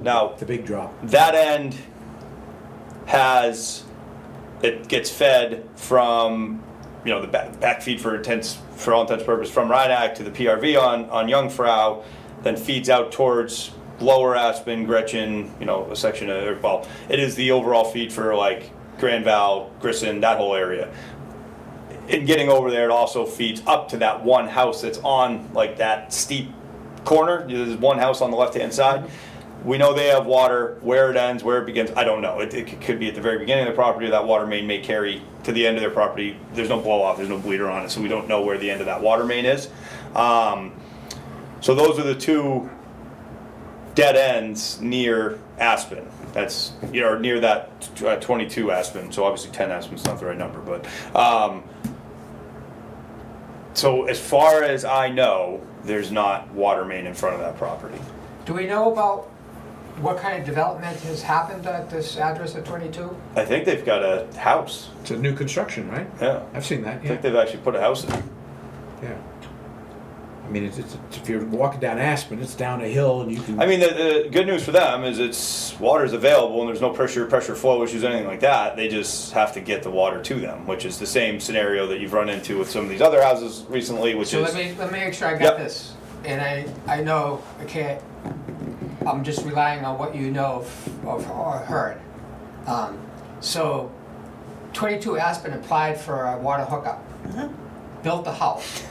now. The big drop. That end it gets fed from, you know, the back feed for all intents and purposes from Rhineac to the PRV on Jungfrau, then feeds out towards Lower Aspen, Gretchen, you know, a section of, well, it is the overall feed for like Grand Val, Grisson, that whole area. In getting over there, it also feeds up to that one house that's on like that steep corner. There's one house on the left-hand side. We know they have water. Where it ends, where it begins, I don't know. It could be at the very beginning of the property, or that water main may carry to the end of their property. There's no blow off, there's no bleeder on it, so we don't know where the end of that water main is. So those are the two dead ends near Aspen. That's, you know, near that 22 Aspen. So obviously 10 Aspen's not the right number, but so as far as I know, there's not water main in front of that property. Do we know about what kind of development has happened at this address at 22? I think they've got a house. It's a new construction, right? Yeah. I've seen that, I yeah. think they've actually put a house in. Yeah. I mean, it's if you're walking down Aspen, it's down a hill and you can. I mean, the good news for them is water's available and there's no pressure flow issues, anything like that. They just have to get the water to them, which is the same scenario that you've run into with some of these other houses recently, which So is. let me make sure I got Yep. this. And I know I can't, I'm just relying on what you know of or heard. So 22 Aspen applied for a water hookup, built the house.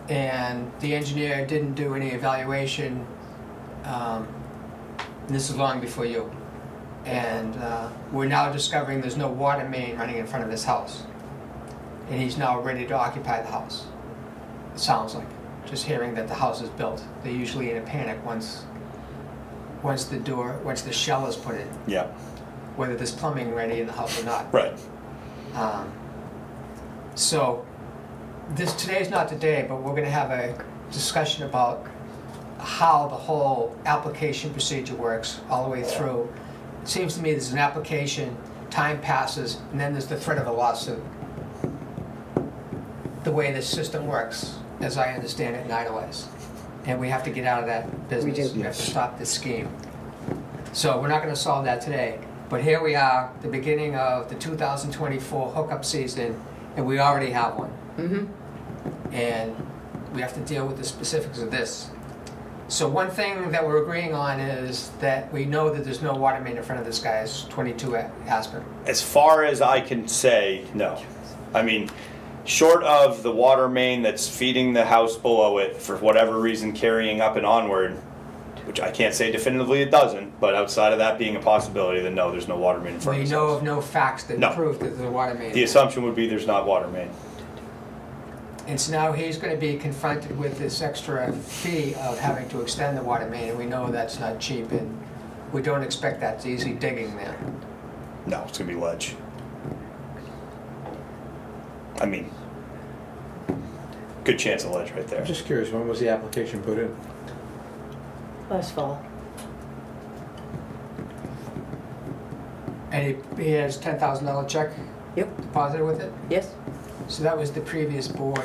And the engineer didn't do any evaluation, and this is long before you. And we're now discovering there's no water main running in front of his house. And he's now ready to occupy the house. It sounds like, just hearing that the house is built. They're usually in a panic once the shell is put in, Yeah, whether there's plumbing ready in the house or not. right. So today's not the day, but we're going to have a discussion about how the whole application procedure works all the way through. It seems to me there's an application, time passes, and then there's the threat of a lawsuit. The way this system works, as I understand it in Idleways. And we have to get out of that business. do. We have to stop this scheme. So we're not going to solve that today. But here we are, the beginning of the 2024 hookup season, and we already have one. And we have to deal with the specifics of this. So one thing that we're agreeing on is that we know that there's no water main in front of this guy's 22 Aspen. As far as I can say, no. I mean, short of the water main that's feeding the house below it, for whatever reason carrying up and onward, which I can't say definitively it doesn't, but outside of that being a possibility, then no, there's no water main in front We of the know house. of no facts that No. prove that there's a water main. The assumption would be there's not water main. And so now he's going to be confronted with this extra fee of having to extend the water main, and we know that's not cheap, and we don't expect that to easy digging there. No, it's gonna be ledge. I mean, good chance of ledge right there. I'm just curious, when was the application put in? Last fall. And he has $10,000 check Yep. deposited with it? Yes. So that was the previous board.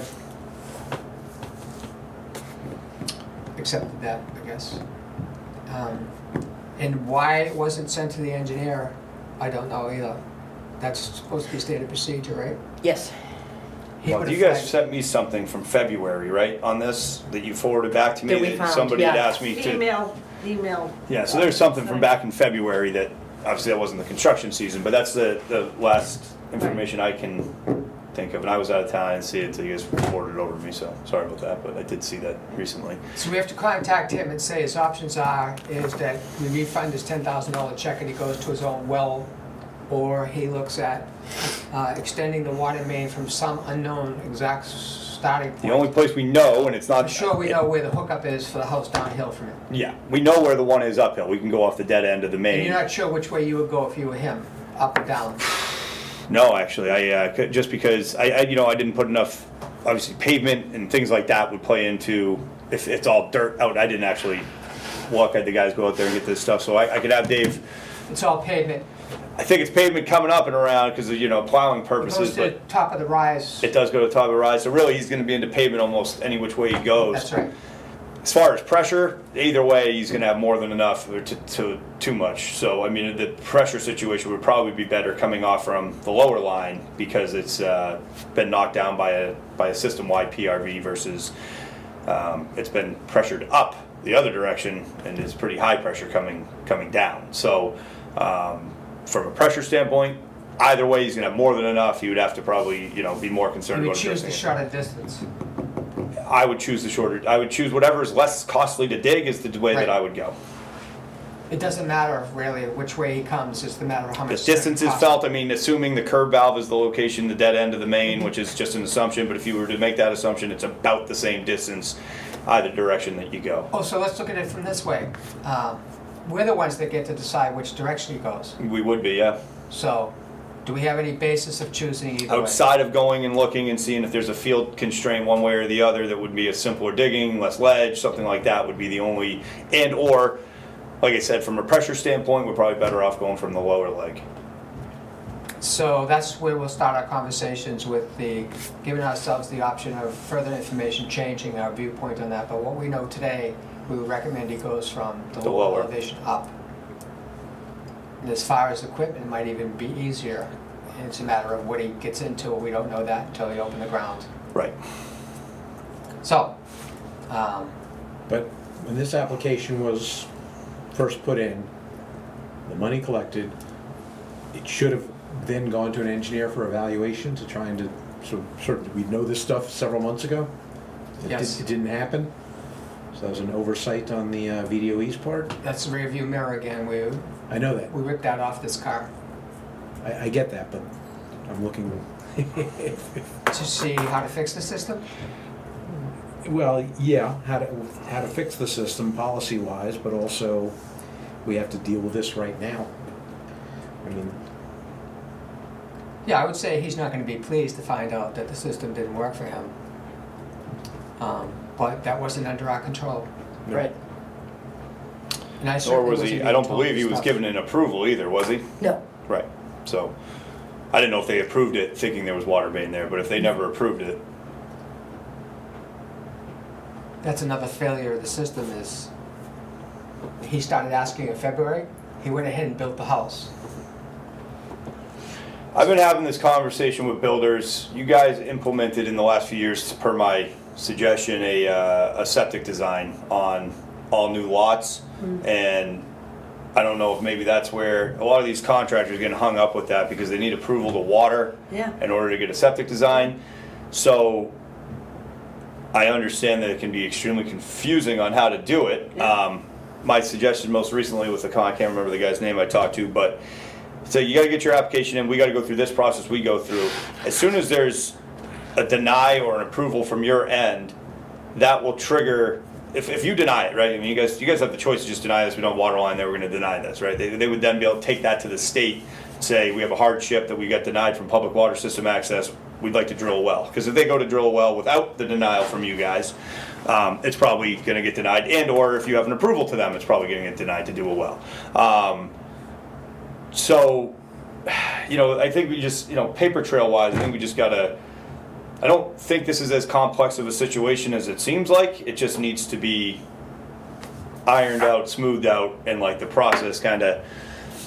Accepted that, I guess. And why it wasn't sent to the engineer, I don't know either. That's supposed to be standard procedure, right? Yes. He Well, would've you guys flagged- sent me something from February, right, on this, that you forwarded back to me? That we found, somebody had yeah. asked me to. Email. Yeah, so there's something from back in February that, obviously that wasn't the construction season, but that's the last information I can think of. And I was out of town, I didn't see it until you guys forwarded it over to me, so sorry about that, but I did see that recently. So we have to contact him and say his options is that we refund his $10,000 check and he goes to his own well, or he looks at extending the water main from some unknown exact starting point. The only place we know, and it's not. I'm sure we know where the hookup is for the house downhill from it. Yeah, we know where the one is uphill. We can go off the dead end of the And main. you're not sure which way you would go if you were him, up or down. No, actually, just because I didn't put enough, obviously pavement and things like that would play into, if it's all dirt out, I didn't actually look, I had the guys go out there and get this stuff, so I could have Dave, It's all pavement. I think it's pavement coming up and around because of, plowing It purposes, goes to the but top of the rise. it does go to the top of the rise, so really he's gonna be into pavement almost any which way he goes. That's right. As far as pressure, either way, he's going to have more than enough or too much. So, I mean, the pressure situation would probably be better coming off from the lower line because it's been knocked down by a system-wide PRV versus it's been pressured up the other direction and is pretty high pressure coming down. So, from a pressure standpoint, either way, he's going to have more than enough. He would have to probably, be more concerned You would about choose addressing the it. shorter distance. I would choose the shorter. I would choose whatever is less costly to dig is the way Right. that I would go. It doesn't matter really which way he comes, it's the matter of how The much. distance is cost. felt. I mean, assuming the curb valve is the location, the dead end of the main, which is just an assumption. But if you were to make that assumption, it's about the same distance, either direction that you go. Oh, so let's look at it from this way. We're the ones that get to decide which direction he goes. We would be, yeah. So, do we have any basis of choosing either way? Outside of going and looking and seeing if there's a field constraint one way or the other, that would be a simpler digging, less ledge, something like that would be the only, and or, like I said, from a pressure standpoint, we're probably better off going from the lower leg. So that's where we'll start our conversations with giving ourselves the option of further information, changing our viewpoint on that. But what we know today, we would recommend he goes from the The lower lower. elevation up. And as far as equipment, it might even be easier. It's a matter of what he gets into. We don't know that until you open the ground. Right. So, But when this application was first put in, the money collected, it should have then gone to an engineer for evaluation to try and did we know this stuff several months ago? Yes. It didn't happen? So that was an oversight on the VDOE's part? That's the rear view mirror again. I know that. We ripped that off this car I get that, but I'm looking, to see how to fix the system. well, yeah, how to fix the system policy-wise, but also we have to deal with this right now. I mean, Yeah, I would say he's not gonna be pleased to find out that the system didn't work for him. But that wasn't under our control. no. Right. And I Nor certainly was wasn't he, being I don't told believe this he was stuff. given an approval either, was he? No. Right, so, I didn't know if they approved it thinking there was water main there, but if they never approved it, That's another failure of the system is, he started asking in February, he went ahead and built the house. I've been having this conversation with builders. You guys implemented in the last few years, per my suggestion, a septic design on all new lots. And I don't know if maybe that's where a lot of these contractors are getting hung up with that because they need approval to water Yeah. in order to get a septic design. So I understand that it can be extremely confusing on how to do it. Yeah. My suggestion most recently with the I can't remember the guy's name I talked to, but so you gotta get your application in, we gotta go through this process we go through. As soon as there's a deny or an approval from your end, that will trigger, if you deny it, right? I mean, you guys have the choice to just deny this, we don't have water line there, we're gonna deny this, right? They would then be able to take that to the state, say, we have a hardship that we got denied from public water system access, we'd like to drill a well. Because if they go to drill a well without the denial from you guys, it's probably gonna get denied, and or if you have an approval to them, it's probably gonna get denied to do a well. So, I think we just, paper trail wise, I think we just gotta, I don't think this is as complex of a situation as it seems like. It just needs to be ironed out, smoothed out, and like the process kind of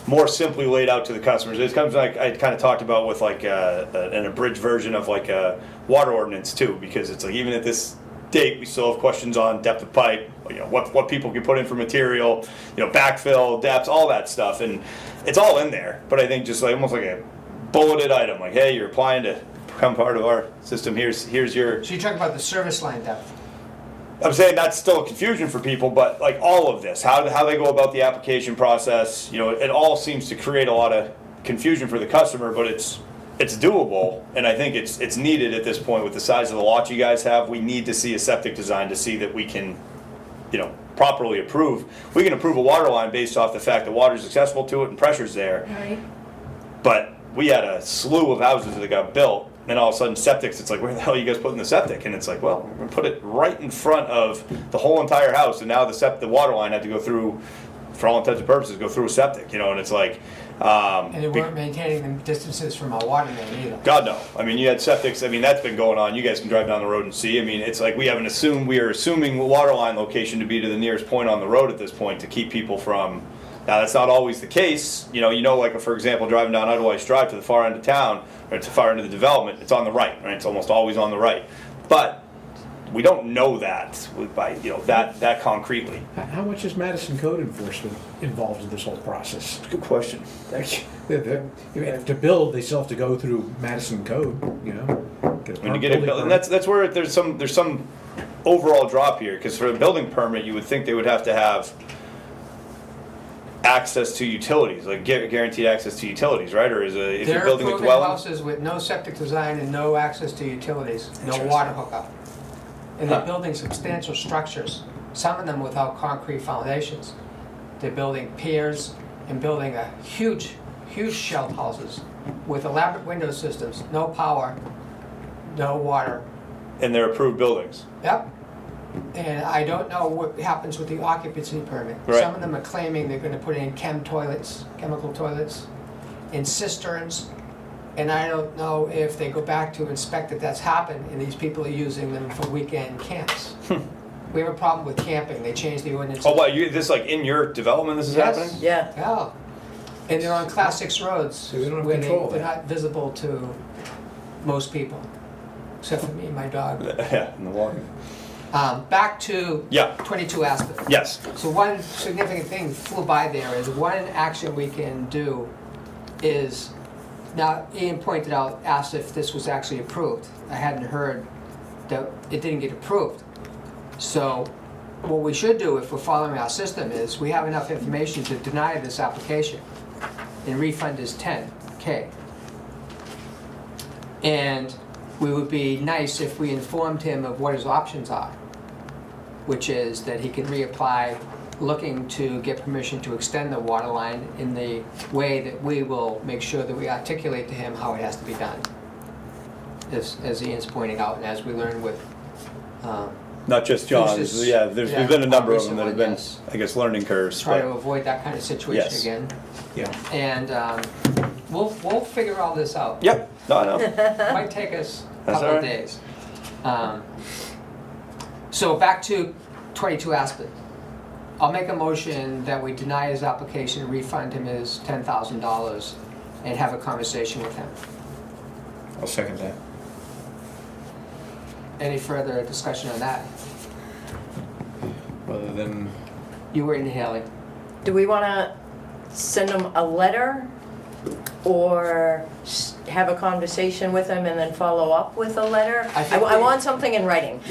more simply laid out to the customers. It comes like I kind of talked about with like an abridged version of like a water ordinance too, because it's like even at this date we still have questions on depth of pipe, what people can put in for material, backfill, depths, all that stuff, and it's all in there. But I think just like almost like a bulleted item, like hey, you're applying to become part of our system. Here's your. So you're talking about the service line depth. I'm saying that's still a confusion for people, but like all of this, how they go about the application process, it all seems to create a lot of confusion for the customer, but it's doable, and I think it's needed at this point with the size of the lot you guys have. We need to see a septic design to see that we can, properly approve. We can approve a water line based off the fact that water's accessible to it and pressure's there, Right. but we had a slew of houses that got built. And all of a sudden, septics, it's like, where the hell are you guys putting the septic? And it's like, well, we're gonna put it right in front of the whole entire house, and now the water line had to go through, for all intents and purposes, go through a septic, and it's like, And they weren't maintaining the distances from our water main either. God no. I mean, you had septics. I mean, that's been going on. You guys can drive down the road and see. I mean, it's like we are assuming the water line location to be to the nearest point on the road at this point to keep people from. Now that's not always the case. Like for example, driving down Idlewise Drive to the far end of town or to the far end of the development, it's on the right. It's almost always on the right. But we don't know that by that concretely. How much is Madison code enforcement involved in this whole process? Good question. To build, they still have to go through Madison code, get a When you get it building built, and permit. that's where there's some overall drop here, because for a building permit, you would think they would have to have access to utilities, like guaranteed access to utilities, right? Or if you're They're building a approving dwelling, houses with no septic design and no access to utilities, no Interesting. water hookup. And they're Huh. building substantial structures, some of them without concrete foundations. They're building piers and building a huge shell houses with elaborate window systems, no power, no water. and they're approved buildings. Yep. And I don't know what happens with the occupancy permit. Right. Some of them are claiming they're gonna put in chemical toilets, in cisterns. And I don't know if they go back to inspect that that's happened and these people are using them for weekend camps. We have a problem with camping. They changed the ordinance. Oh, what? This like in your development? This is Yes. happening? Yeah. Yeah. And they're on Class 6 roads. So we don't have where control of they're that. not visible to most people, except for me and my dog. Yeah, in the walking. Back to Yeah. 22 Aspen. Yes. So one significant thing flew by there is one action we can do is, now Ian pointed out, asked if this was actually approved. I hadn't heard that it didn't get approved. So what we should do if we're following our system is, we have enough information to deny this application and refund his 10K. And we would be nice if we informed him of what his options are, which is that he can reapply, looking to get permission to extend the water line in the way that we will make sure that we articulate to him how it has to be done. As Ian's pointing out, and as we learn with, Not just John, This is- yeah, there's been a number of them that have been, yes. I guess, learning curves. try to But avoid that kind of situation Yes. again. Yeah. And we'll figure all this out. Yep, no, I know. It might take us a That's couple all of right. days. So back to 22 Aspen. I'll make a motion that we deny his application, refund him his $10,000, and have a conversation with him. I'll second that. Any further discussion on that? Other than, You were inhaling. Do we wanna send him a letter or have a conversation with him and then follow up with a letter? I think I we- want something in writing.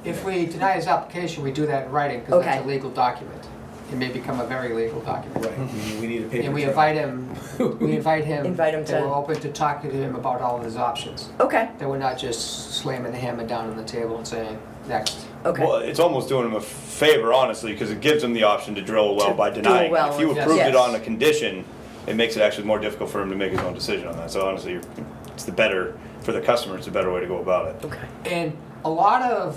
If we deny his application, we do that in writing, because that's a Okay. legal document. It may become a very legal document. right, we need a paper And we trail. invite him, Invite him that to- we're open to talking to him about all of his options. Okay, That we're not just slamming the hammer down on the table and saying, next. okay. Well, it's almost doing him a favor, honestly, because it gives him the option to drill a well To by do a denying. well, If you yes. approved it Yes. on a condition, it makes it actually more difficult for him to make his own decision on that. So honestly, it's the better, for the customer, it's a better way to go about it. Okay. And a lot of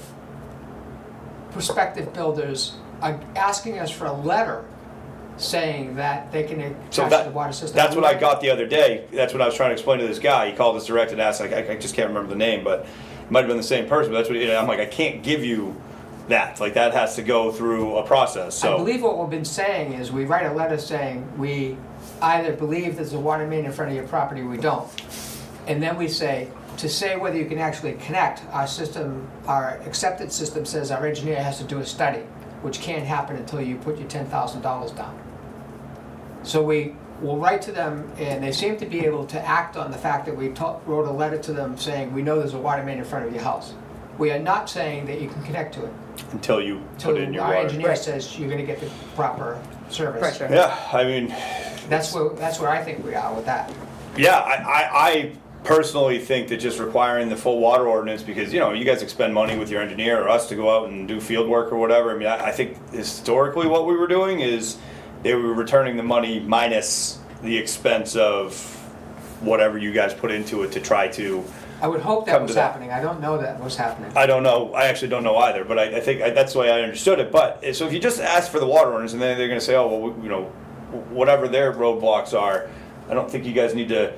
prospective builders are asking us for a letter saying that they can So attach the water system. that's what I got the other day. That's what I was trying to explain to this guy. He called us direct and asked, like, I just can't remember the name, but it might have been the same person. But that's what I'm like, I can't give you that. Like, that has to go through a process. I So believe what we've been saying is we write a letter saying we either believe there's a water main in front of your property or we don't. And then we say, to say whether you can actually connect, our system, our accepted system says our engineer has to do a study, which can't happen until you put your $10,000 down. So we will write to them, and they seem to be able to act on the fact that we wrote a letter to them saying, we know there's a water main in front of your house. We are not saying that you can connect to it. until you Till put in your our water. engineer Right. says you're gonna get the proper service. Pressure. Yeah, I mean, That's where I think we are with that. yeah, I personally think that just requiring the full water ordinance, because, you know, you guys expend money with your engineer or us to go out and do field work or whatever. I mean, I think historically what we were doing is they were returning the money minus the expense of whatever you guys put into it to try to, I would hope that Come was to that. happening. I don't know that was happening. I don't know, I actually don't know either, but I think that's the way I understood it. But, so if you just ask for the water ordinance and then they're gonna say, oh, well, you know, whatever their roadblocks are, I don't think you guys need to,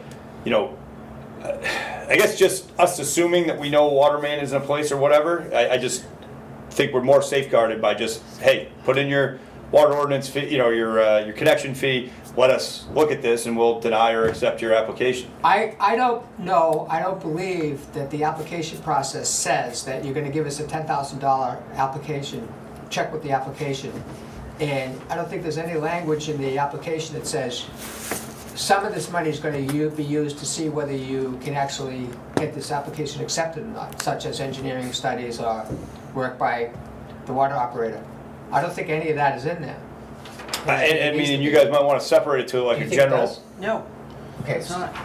you know, I guess just us assuming that we know a water main is in a place or whatever, I just think we're more safeguarded by just, hey, put in your water ordinance fee, you know, your connection fee, let us look at this and we'll deny or accept your application. I don't know, I don't believe that the application process says that you're gonna give us a $10,000 application, check with the application. And I don't think there's any language in the application that says some of this money is gonna be used to see whether you can actually get this application accepted or not, such as engineering studies or work by the water operator. I don't think any of that is in there. I mean, and you guys might wanna separate it to like Do a you think it general. does? No, Okay, it's not.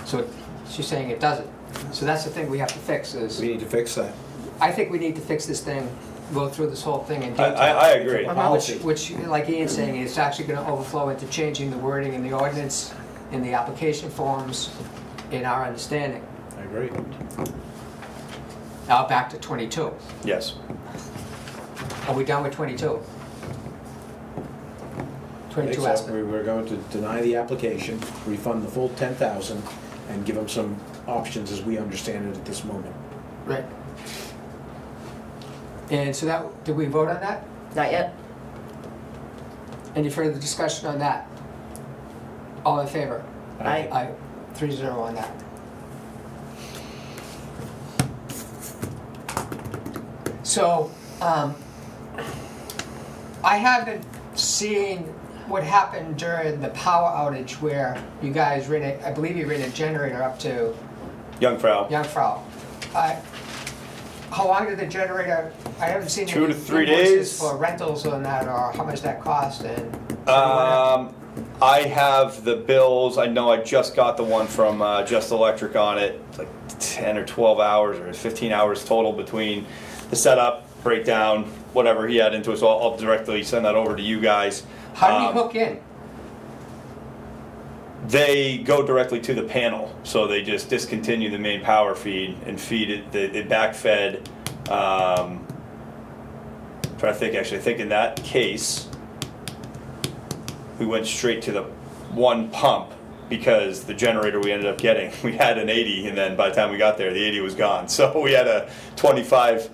so she's saying it doesn't. So that's the thing we have to fix is, We need to fix that. I think we need to fix this thing, go through this whole thing in I detail. agree. Policy. Which, like Ian's saying, is actually gonna overflow into changing the wording in the ordinance, in the application forms, in our understanding. I agree. Now, back to 22. Yes. Are we done with 22? I 22 think so. Aspen. We're going to deny the application, refund the full 10,000, and give them some options as we understand it at this moment. Right. And so that, did we vote on that? Not yet? Any further discussion on that? All in favor? Aye. Aye, 3-0 on that. So, I haven't seen what happened during the power outage where you guys ran a, I believe you ran a generator up to Young Frau. Jungfrau. how long did the generator, I haven't seen 2 any to 3 invoices days. for rentals on that, or how much that cost, and. I have the bills. I know I just got the one from Just Electric on it. It's like 10 or 12 hours or 15 hours total between the setup, breakdown, whatever he had into it. So I'll directly send that over to you guys. How do you hook in? They go directly to the panel, so they just discontinue the main power feed and feed it. They backfed. Trying to think. Actually, I think in that case, we went straight to the one pump because the generator we ended up getting, we had an 80, and then by the time we got there, the 80 was gone. So we had a 25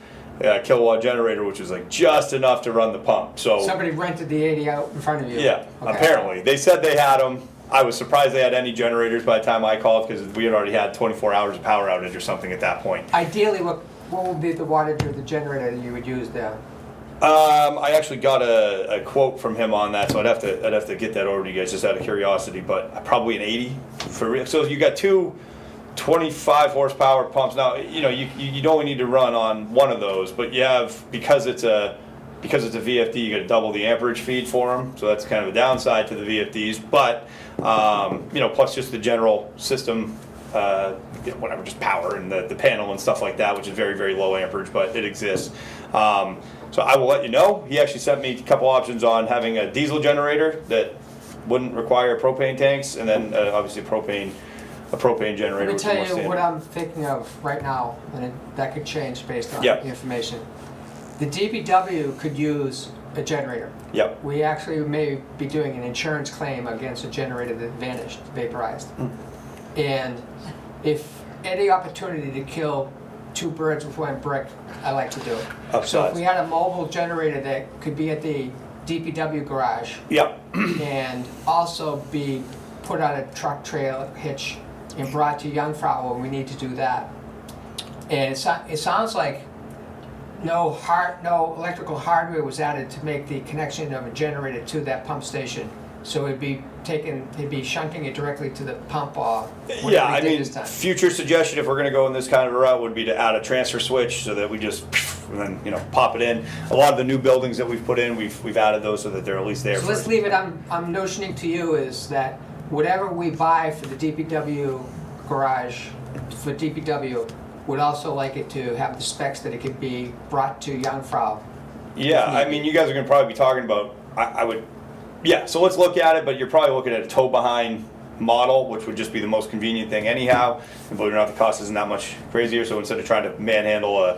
kilowatt generator, which was like just enough to run the pump. So Somebody rented the 80 out in front of you? yeah, Okay. apparently they said they had them. I was surprised they had any generators by the time I called because we had already had 24 hours of power outage or something at that point. Ideally, what would be the wattage of the generator that you would use there? I actually got a quote from him on that, so I'd have to get that over to you guys just out of curiosity. But probably an 80 for real. So you got two 25 horsepower pumps. Now you only need to run on one of those, but you have because it's a VFD, you got to double the amperage feed for them. So that's kind of a downside to the VFDs. But plus just the general system. Whatever, just power and the panel and stuff like that, which is very, very low amperage, but it exists. So I will let you know. He actually sent me a couple options on having a diesel generator that wouldn't require propane tanks, and then obviously a propane generator. Let me which is tell more you standard. what I'm thinking of right now, and that could change based on Yep. the information. The DPW could use a generator. Yep. We actually may be doing an insurance claim against a generator that vanished, vaporized. And if any opportunity to kill two birds with one brick, I like to do it. So Upsides. if we had a mobile generator that could be at the DPW garage Yep. and also be put on a truck trailer hitch and brought to Jungfrau when we need to do that. And it sounds like no electrical hardware was added to make the connection of a generator to that pump station. So it'd be shunting it directly to the pump or whatever Yeah, we I did mean, this time. future suggestion if we're going to go in this kind of a route would be to add a transfer switch so that we just and then pop it in. A lot of the new buildings that we've put in, we've added those so that they're at least there. So let's leave it, I'm notioning to you is that whatever we buy for the DPW garage, for DPW, would also like it to have the specs that it could be brought to Jungfrau. Yeah, I mean, you guys are going to probably be talking about. I would. Yeah, so let's look at it, but you're probably looking at a tow behind model, which would just be the most convenient thing anyhow. And believe it or not, the cost isn't that much crazier. So instead of trying to manhandle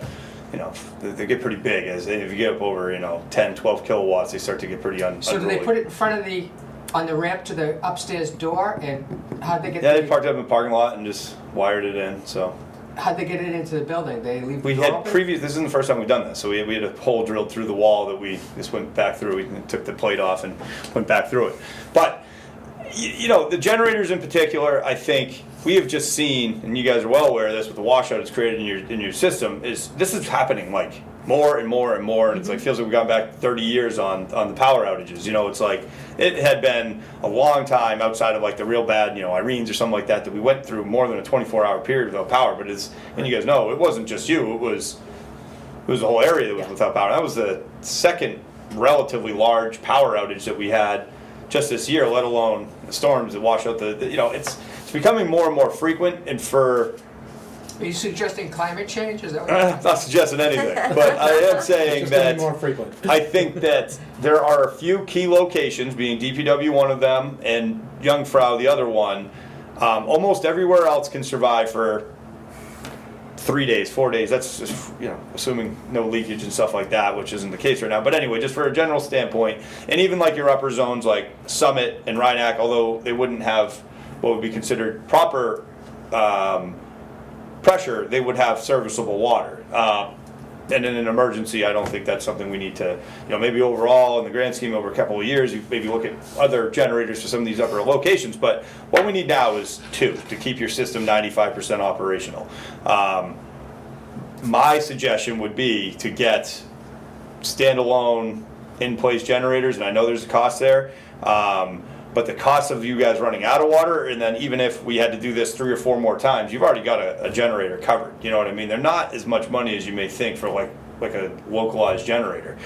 they get pretty big. As if you get up over 10, 12 kilowatts, they start to get pretty So do they put it in front of on the ramp to the upstairs door, and how'd they get Yeah, they parked up in the parking lot and just wired it in. So how'd they get it into the building? They leave the we door had open? this isn't the first time we've done this. So we had a hole drilled through the wall that we just went back through. We took the plate off and went back through it. But the generators in particular, I think we have just seen, and you guys are well aware of this with the washout it's created in your system. This is happening like more and more and more, and it's like feels like we've gone back 30 years on the power outages. It's like it had been a long time outside of like the real bad Irenes or something like that we went through more than a 24-hour period without power. But and you guys know it wasn't just you. It was the whole area that was without power. That was the second relatively large power outage that we had just this year, let alone the storms that wash out it's becoming more and more frequent. And Are you suggesting climate change? Is that what I'm not suggesting anything, but I am saying Just getting that more frequent. I think that there are a few key locations, being DPW one of them and Jungfrau the other one. Almost everywhere else can survive for 3 days, 4 days. That's just, assuming no leakage and stuff like that, which isn't the case right now. But anyway, just for a general standpoint, and even like your upper zones like Summit and Rhineac, although they wouldn't have what would be considered proper pressure, they would have serviceable water. And in an emergency, I don't think that's something we need to, maybe overall in the grand scheme over a couple of years, you maybe look at other generators for some of these upper locations. But what we need now is 2 to keep your system 95% operational. My suggestion would be to get standalone in-place generators, and I know there's a cost there. But the cost of you guys running out of water, and then even if we had to do this 3 or 4 more times, you've already got a generator covered. You know what I mean? They're not as much money as you may think for like a localized generator.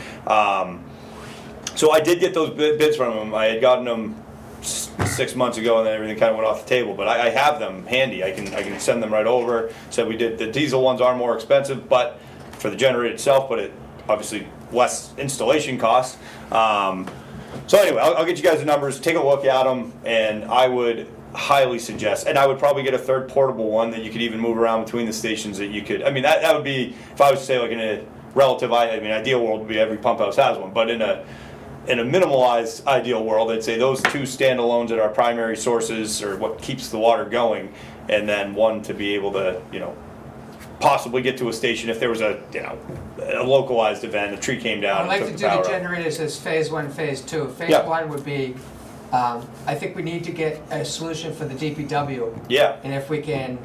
So I did get those bids from them. I had gotten them 6 months ago, and then everything kind of went off the table. But I have them handy. I can send them right over. So we did. The diesel ones are more expensive, but for the generator itself, but it obviously less installation costs. So anyway, I'll get you guys the numbers. Take a look at them, and I would highly suggest. And I would probably get a third portable one that you could even move around between the stations. That you could. I mean, that would be, if I was to say, like in a relative, I mean, ideal world would be every pump house has one. But in a minimalized ideal world, I'd say those 2 standalones that are primary sources or what keeps the water going, and then one to be able to, possibly get to a station if there was a localized event, a tree came down I'd and like took to the do power the out. generators as phase 1, phase 2. Phase Yeah. 1 would be, I think we need to get a solution for the DPW. Yeah, And if we can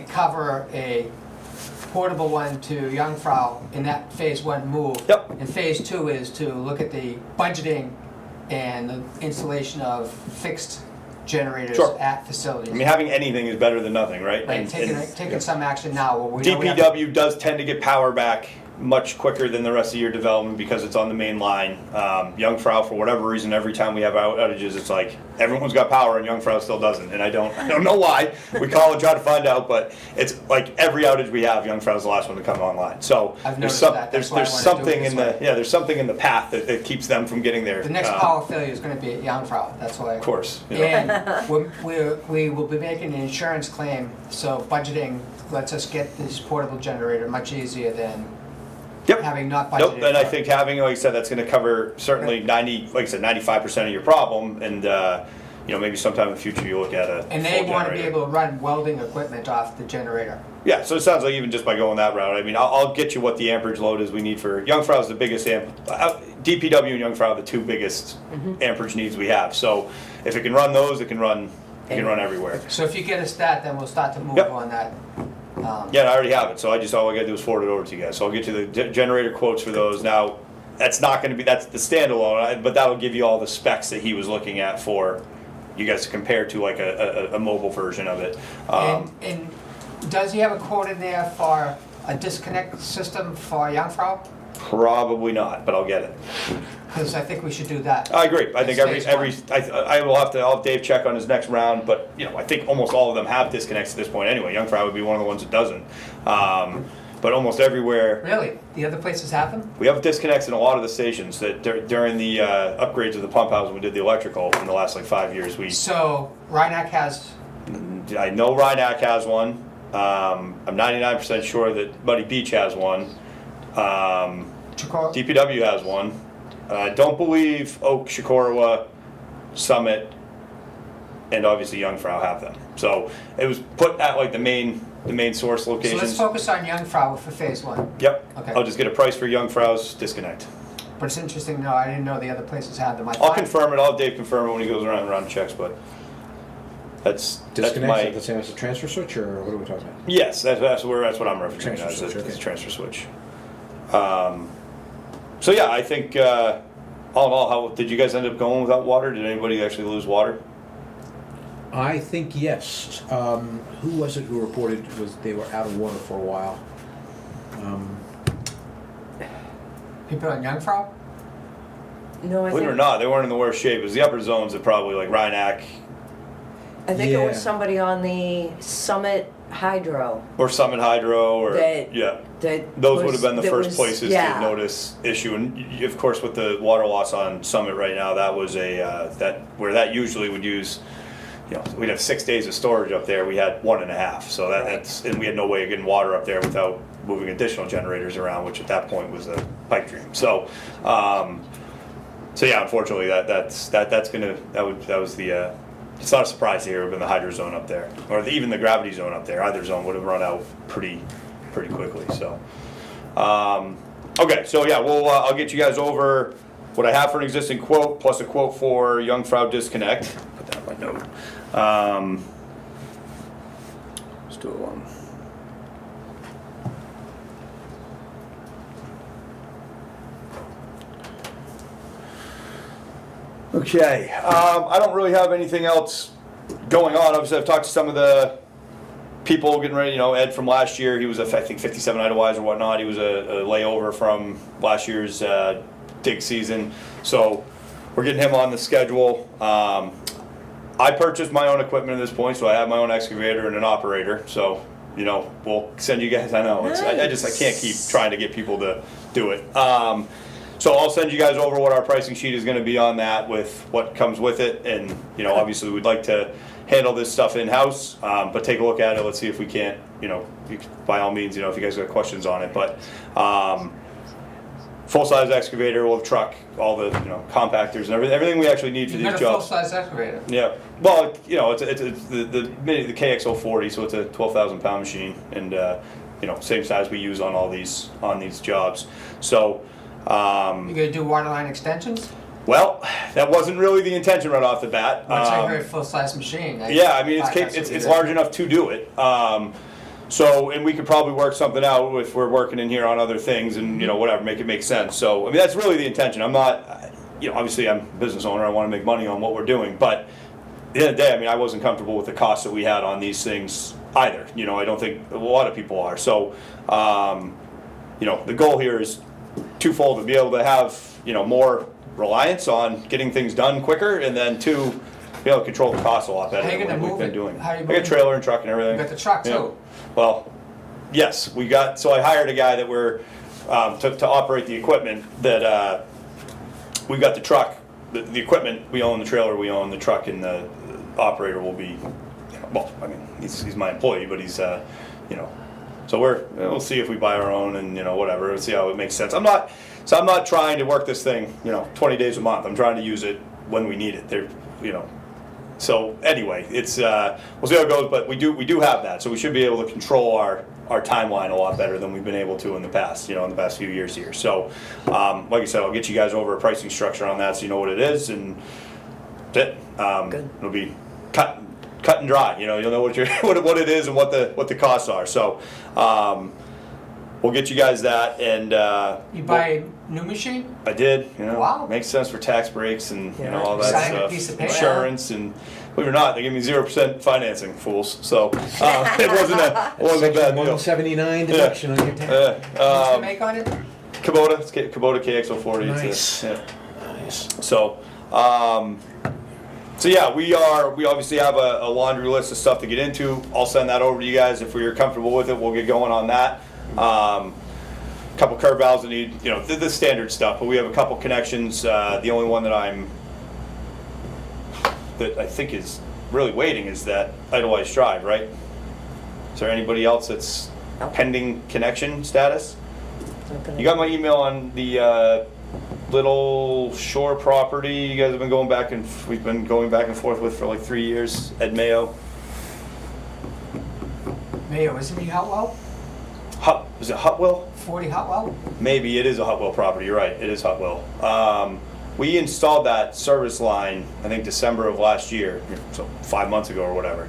cover a portable one to Jungfrau in that phase 1 move. Yep. And phase 2 is to look at the budgeting and the installation of fixed generators Sure. at facilities. I mean, having anything is better than nothing, right? Right, taking some action now. Well, we know we have- DPW does tend to get power back much quicker than the rest of your development because it's on the main line. Jungfrau, for whatever reason, every time we have outages, it's like everyone's got power and Jungfrau still doesn't, and I don't know why. We call and try to find out, but it's like every outage we have, Jungfrau's the last one to come online. So I've there's noticed that. That's why I there's wanna do it something this in way. there's something in the path that keeps them from getting there. The next power failure is gonna be at Jungfrau, that's why. Of course. And we will be making an insurance claim, so budgeting lets us get this portable generator much easier than Yep. having not budgeted. Nope, and I for it. think having, like I said, that's gonna cover certainly 95% of your problem, and, maybe sometime in the future you look at a And they full wanna be generator. able to run welding equipment off the generator. Yeah, so it sounds like even just by going that route, I mean, I'll get you what the amperage load is we need for, Jungfrau's the biggest DPW and Jungfrau are the 2 biggest amperage needs we have, so if it can run those, it can run everywhere. So if you get us that, then we'll start to move Yep. on that. Yeah, and I already have it, so all I gotta do is forward it over to you guys. So I'll get you the generator quotes for those. Now, that's not gonna be, that's the standalone, but that'll give you all the specs that he was looking at for you guys to compare to like a mobile version of it. And does he have a quote in there for a disconnect system for Jungfrau? Probably not, but I'll get it. Because I think we should do that. I agree. I think Phase I'll have Dave check on his next round, but I think almost all of them have disconnects at this point anyway. Jungfrau would be one of the ones that doesn't. But almost everywhere, Really? The other places have them? we have disconnects in a lot of the stations that during the upgrades of the pump house when we did the electrical in the last like 5 years, So Rhinebeck has, I know Rhinebeck has one. I'm 99% sure that Muddy Beach has one. Chicor- DPW has one. I don't believe Oak, Shikorowa, Summit, and obviously Jungfrau have them. So it was put at like the main source so locations. let's focus on Jungfrau for phase 1. Yep. Okay. I'll just get a price for Jungfrau's disconnect. But it's interesting to know, I didn't know the other places had them. I I'll thought- confirm it. I'll have Dave confirm it when he goes around and run checks, but that's Disconnects my at the same as a transfer switch, or what are we talking about? yes. That's what I'm referencing Transfer as switch, a okay. transfer switch. So yeah, I think all in all, how did you guys end up going without water? Did anybody actually lose water? I think yes. Who was it who reported they were out of water for a while? People on Jungfrau? No, I Believe it or think, not, they weren't in the worst shape. It was the upper zones that probably like Rhinebeck it Yeah. was somebody on the Summit Hydro or Summit Hydro or That- yeah. that Those was- would have been the that first was- places yeah. to notice issue, and of course with the water loss on Summit right now, that was that usually would use, we'd have 6 days of storage up there. We had 1.5, so that's and we had no way of getting water up there without moving additional generators around, which at that point was a pipe dream. So, yeah, unfortunately that was the. It's not a surprise to hear it would have been the hydro zone up there, or even the gravity zone up there. Either zone would have run out pretty quickly. So, okay, so yeah, I'll get you guys over what I have for an existing quote plus a quote for Jungfrau disconnect. Put that on my note. Let's do it one. Okay, I don't really have anything else going on. Obviously, I've talked to some of the people getting ready, Ed from last year, he was, I think, 57 Idlewiser or whatnot. He was a layover from last year's dig season. So we're getting him on the schedule. I purchased my own equipment at this point, so I have my own excavator and an operator. So, we'll send you guys, I know, I can't keep trying to get people to do it. So I'll send you guys over what our pricing sheet is gonna be on that with what comes with it. And, obviously we'd like to handle this stuff in-house, but take a look at it, let's see if we can't, by all means, if you guys got questions on it, but, full-size excavator, we'll have truck, all the, compactors and everything we actually need for You these got a jobs. full-size excavator? Yeah, well, it's the KX040, so it's a 12,000 pound machine, and, same size we use on all these, jobs. So, You gonna do waterline extensions? well, that wasn't really the intention right off the bat. That's a very full-size machine. Yeah, I mean, it's large enough to do it. So, and we could probably work something out if we're working in here on other things and, whatever, make it make sense. So, I mean, that's really the intention. I'm not, obviously I'm a business owner, I want to make money on what we're doing, but at the end of the day, I mean, I wasn't comfortable with the cost that we had on these things either. I don't think a lot of people are. So, the goal here is twofold: to be able to have, more reliance on getting things done quicker, and then two, be able to control the cost a lot better How you than gonna what we've move been it? doing. How you I got moving? trailer and truck and everything. You got the truck Yeah. too? Well, yes, so I hired a guy that to operate the equipment that, we've got the truck, the equipment we own, the trailer we own, the truck, and the operator will be, well, I mean, he's my employee, but he's, so we'll see if we buy our own and, whatever, we'll see how it makes sense. I'm not trying to work this thing, 20 days a month. I'm trying to use it when we need it. So anyway, it's, we'll see how it goes, but we do have that, so we should be able to control our timeline a lot better than we've been able to in the past, in the past few years here. So, like I said, I'll get you guys over a pricing structure on that so you know what it is, and that's it. Good. It'll be cut and dry, you'll know what what it is and what the costs are. So, we'll get you guys that, and You buy a new machine? I did, Wow. makes sense for tax breaks and Yeah. all that Sign a stuff, piece of paper. insurance, and believe it or not, they give me 0% financing, fools. So it wasn't a Section bad deal. 179 deduction on your tax. What's the make on it? Kubota, it's Kubota KX040. Nice. Nice. So yeah, we obviously have a laundry list of stuff to get into. I'll send that over to you guys. If you're comfortable with it, we'll get going on that. Couple curb valves that need, the standard stuff, but we have a couple connections. The only one that I think is really waiting is that Idlewiser Drive, right? Is there anybody else that's pending connection status? You got my email on the Little Shore property you guys have been we've been going back and forth with for like 3 years, Ed Mayo. Mayo, isn't he Hutwell? Is it Hutwell? 40 Hutwell? Maybe it is a Hutwell property, you're right, it is Hutwell. We installed that service line, I think December of last year, so 5 months ago or whatever.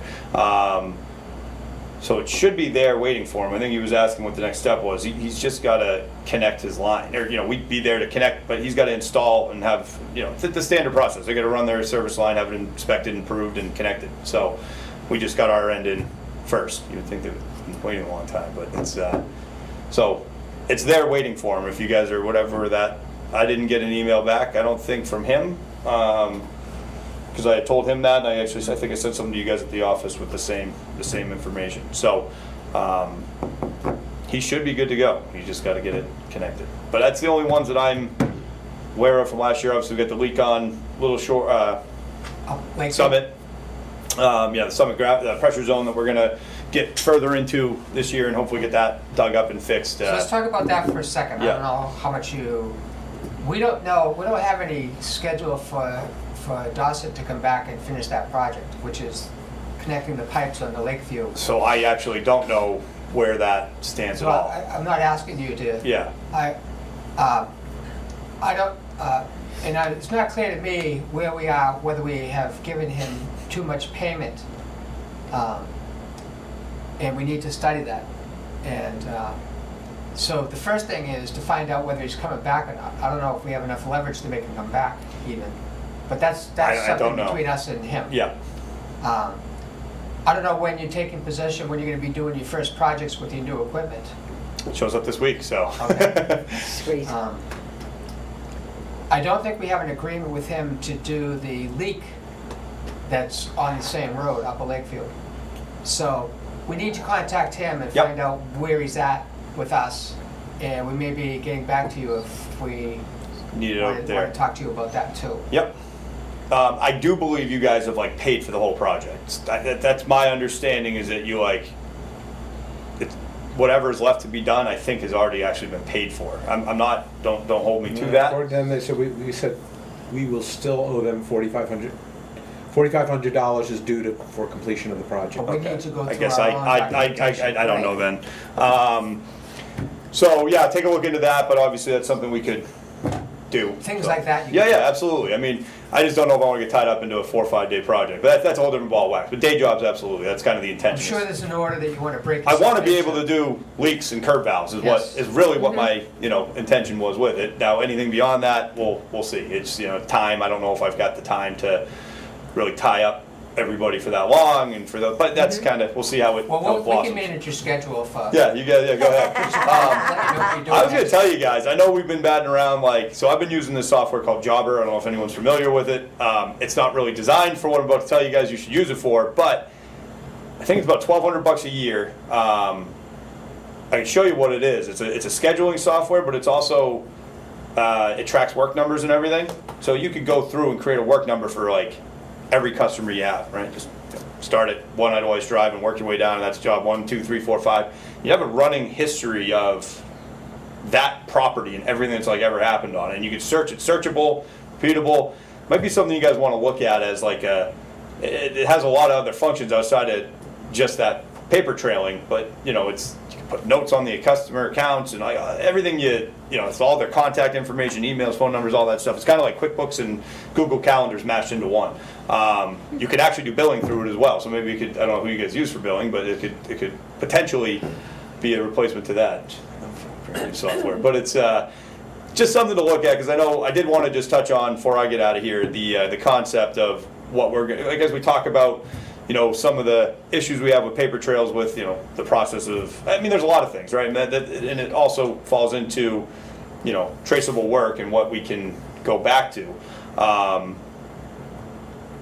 So it should be there waiting for him. I think he was asking what the next step was. He's just got to connect his line, or we'd be there to connect, but he's got to install and have the standard process. They got to run their service line, have it inspected, and approved, and connected. So we just got our end in first. You would think they've been waiting a long time, but it's so it's there waiting for him. If you guys are whatever that, I didn't get an email back, I don't think, from him. Because I had told him that, and I think I sent something to you guys at the office with the same information. So he should be good to go. You just got to get it connected. But that's the only ones that I'm aware of from last year. Obviously, we got the leak on Little Shore Summit. The Summit pressure zone that we're gonna get further into this year, and hopefully get that dug up and fixed. So let's talk about that for a second. I Yeah. don't know how much we don't have any schedule for Dawson to come back and finish that project, which is connecting the pipes on the Lakeview. So I actually don't know where that stands So at all. I'm not asking you to. Yeah. I don't, it's not clear to me where we are, whether we have given him too much payment. And we need to study that. And so the first thing is to find out whether he's coming back or not. I don't know if we have enough leverage to make him come back even. but that's I don't something know. between us and him. Yeah. I don't know when you're taking possession, when you're gonna be doing your first projects with your new equipment. It shows up this week, so. Okay. Sweet. I don't think we have an agreement with him to do the leak that's on the same road, Upper Lakefield. So we need to contact him and Yep. find out where he's at with us. And we may be getting back to you if we Need it want out to there. talk to you about that too. Yep. I do believe you guys have like paid for the whole project. That's my understanding, is that you like, whatever is left to be done, I think has already actually been paid for. I'm not, don't hold me to that. According to them, they said, we said we will still owe them $4,500. $4,500 is due for completion of the project. But we Okay. need to go I through guess our own documentation. I don't know then. So yeah, take a look into that, but obviously that's something we could do. Things So- like that you Yeah, can yeah, do. absolutely. I mean, I just don't know if I want to get tied up into a 4 or 5 day project, but that's a whole different ball of wax. But day jobs, absolutely. That's kind of the I'm intention. sure there's an order that you want to break. I want to be yourself able to into. do leaks and curb valves is Yes. really what my, intention was with it. Now, anything beyond that, we'll see. It's, time, I don't know if I've got the time to really tie up everybody for that long and but that's kind of, we'll see how it Well, we can blossoms. manage your schedule for. Yeah, you guys, go ahead. Let you know what you're doing I was gonna next. tell you guys, I know we've been batting around so I've been using this software called Jobber. I don't know if anyone's familiar with it. It's not really designed for what I'm about to tell you guys you should use it for, but I think it's about $1,200 a year. I can show you what it is. It's a scheduling software, but it's also, it tracks work numbers and everything. So you could go through and create a work number for every customer you have, right? Just start at one Idlewild Drive and work your way down, and that's job 1, 2, 3, 4, 5. You have a running history of that property and everything that's ever happened on it. And you can search it, searchable, repeatable. Might be something you guys want to look at as it has a lot of other functions outside of just that paper trailing, but you can put notes on the customer accounts and everything it's all their contact information, emails, phone numbers, all that stuff. It's kind of like QuickBooks and Google Calendars mashed into one. You could actually do billing through it as well. So maybe you could, I don't know who you guys use for billing, but it could potentially be a replacement to that software. But it's just something to look at, because I know I did want to just touch on, before I get out of here, the concept of what we're going to, as we talk about, some of the issues we have with paper trails with, the process of, there's a lot of things, right? And and it also falls into, traceable work and what we can go back to.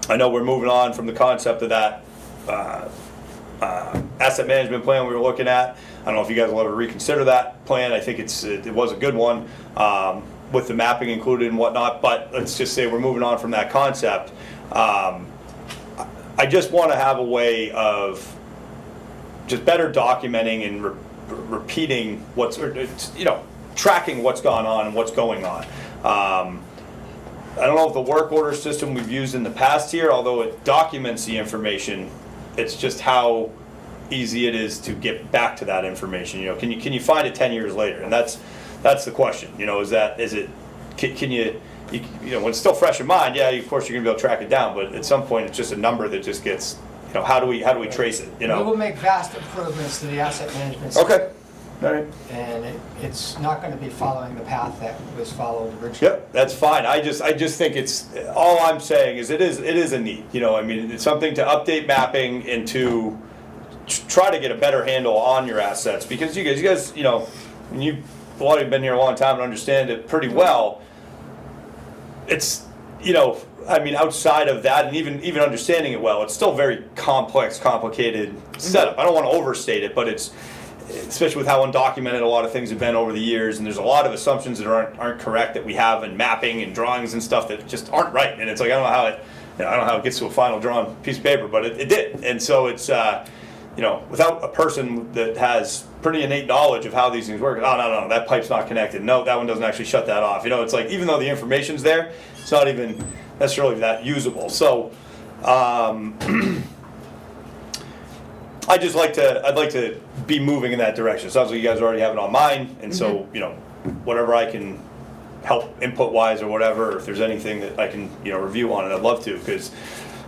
I know we're moving on from the concept of that asset management plan we were looking at. I don't know if you guys will ever reconsider that plan. I think it was a good one, with the mapping included and whatnot, but let's just say we're moving on from that concept. I just want to have a way of just better documenting and repeating tracking what's gone on and what's going on. I don't know if the work order system we've used in the past here, although it documents the information, it's just how easy it is to get back to that information. Can you find it 10 years later? And that's the question. Can you when it's still fresh in mind, yeah, of course you're gonna be able to track it down, but at some point it's just a number that just gets, how do we trace it? We will make vast improvements to the asset management system. Okay. All right. And it's not going to be following the path that was followed originally. Yep, that's fine. I just think it's, all I'm saying is it is a need. It's something to update mapping and to try to get a better handle on your assets, because you guys, a lot of you have been here a long time and understand it pretty well. It's, outside of that, and even understanding it well, it's still very complex, complicated setup. I don't want to overstate it, but it's, especially with how undocumented a lot of things have been over the years, and there's a lot of assumptions that aren't correct that we have in mapping and drawings and stuff that just aren't right. And it's I don't know how it gets to a final drawn piece of paper, but it did. And so it's without a person that has pretty innate knowledge of how these things work, no, that pipe's not connected. No, that one doesn't actually shut that off. It's even though the information's there, it's not even necessarily that usable. So I'd like to be moving in that direction. It sounds like you guys already have it on mine, and so whatever I can help input wise or whatever, if there's anything that I can review on it, I'd love to, because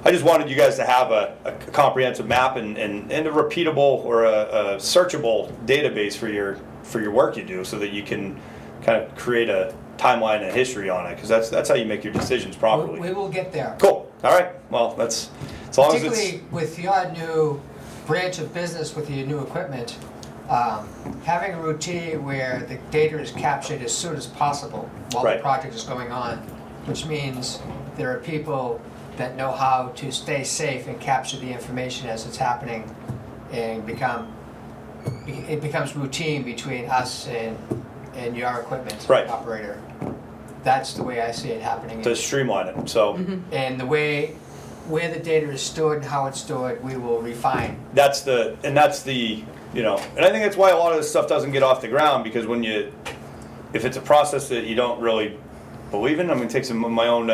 I just wanted you guys to have a comprehensive map and a repeatable or a searchable database for your work you do, so that you can kind of create a timeline and history on it, because that's how you make your decisions properly. We will get there. Cool. All right. Well, that's as long as it's Particularly with your new branch of business with your new equipment, having a routine where the data is captured as soon as possible while the Right. project is going on, which means there are people that know how to stay safe and capture the information as it's happening, and it becomes routine between us and your equipment Right. operator. That's the way I see it happening. to streamline it. So And the way, where the data is stored and how it's stored, we will refine. that's the and I think that's why a lot of this stuff doesn't get off the ground, because if it's a process that you don't really believe in, I'm going to take some of my own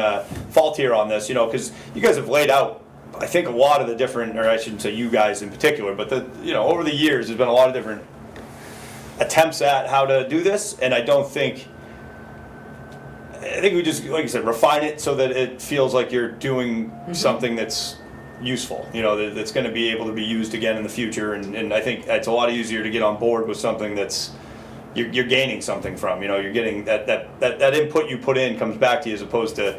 fault here on this, because you guys have laid out, I think, a lot of the different, or I shouldn't say you guys in particular, but over the years there's been a lot of different attempts at how to do this, and I think we just, like I said, refine it so that it feels like you're doing something that's useful, that's going to be able to be used again in the future, and I think it's a lot easier to get on board with something that's you're gaining something from, you're getting that input you put in comes back to you, as opposed to,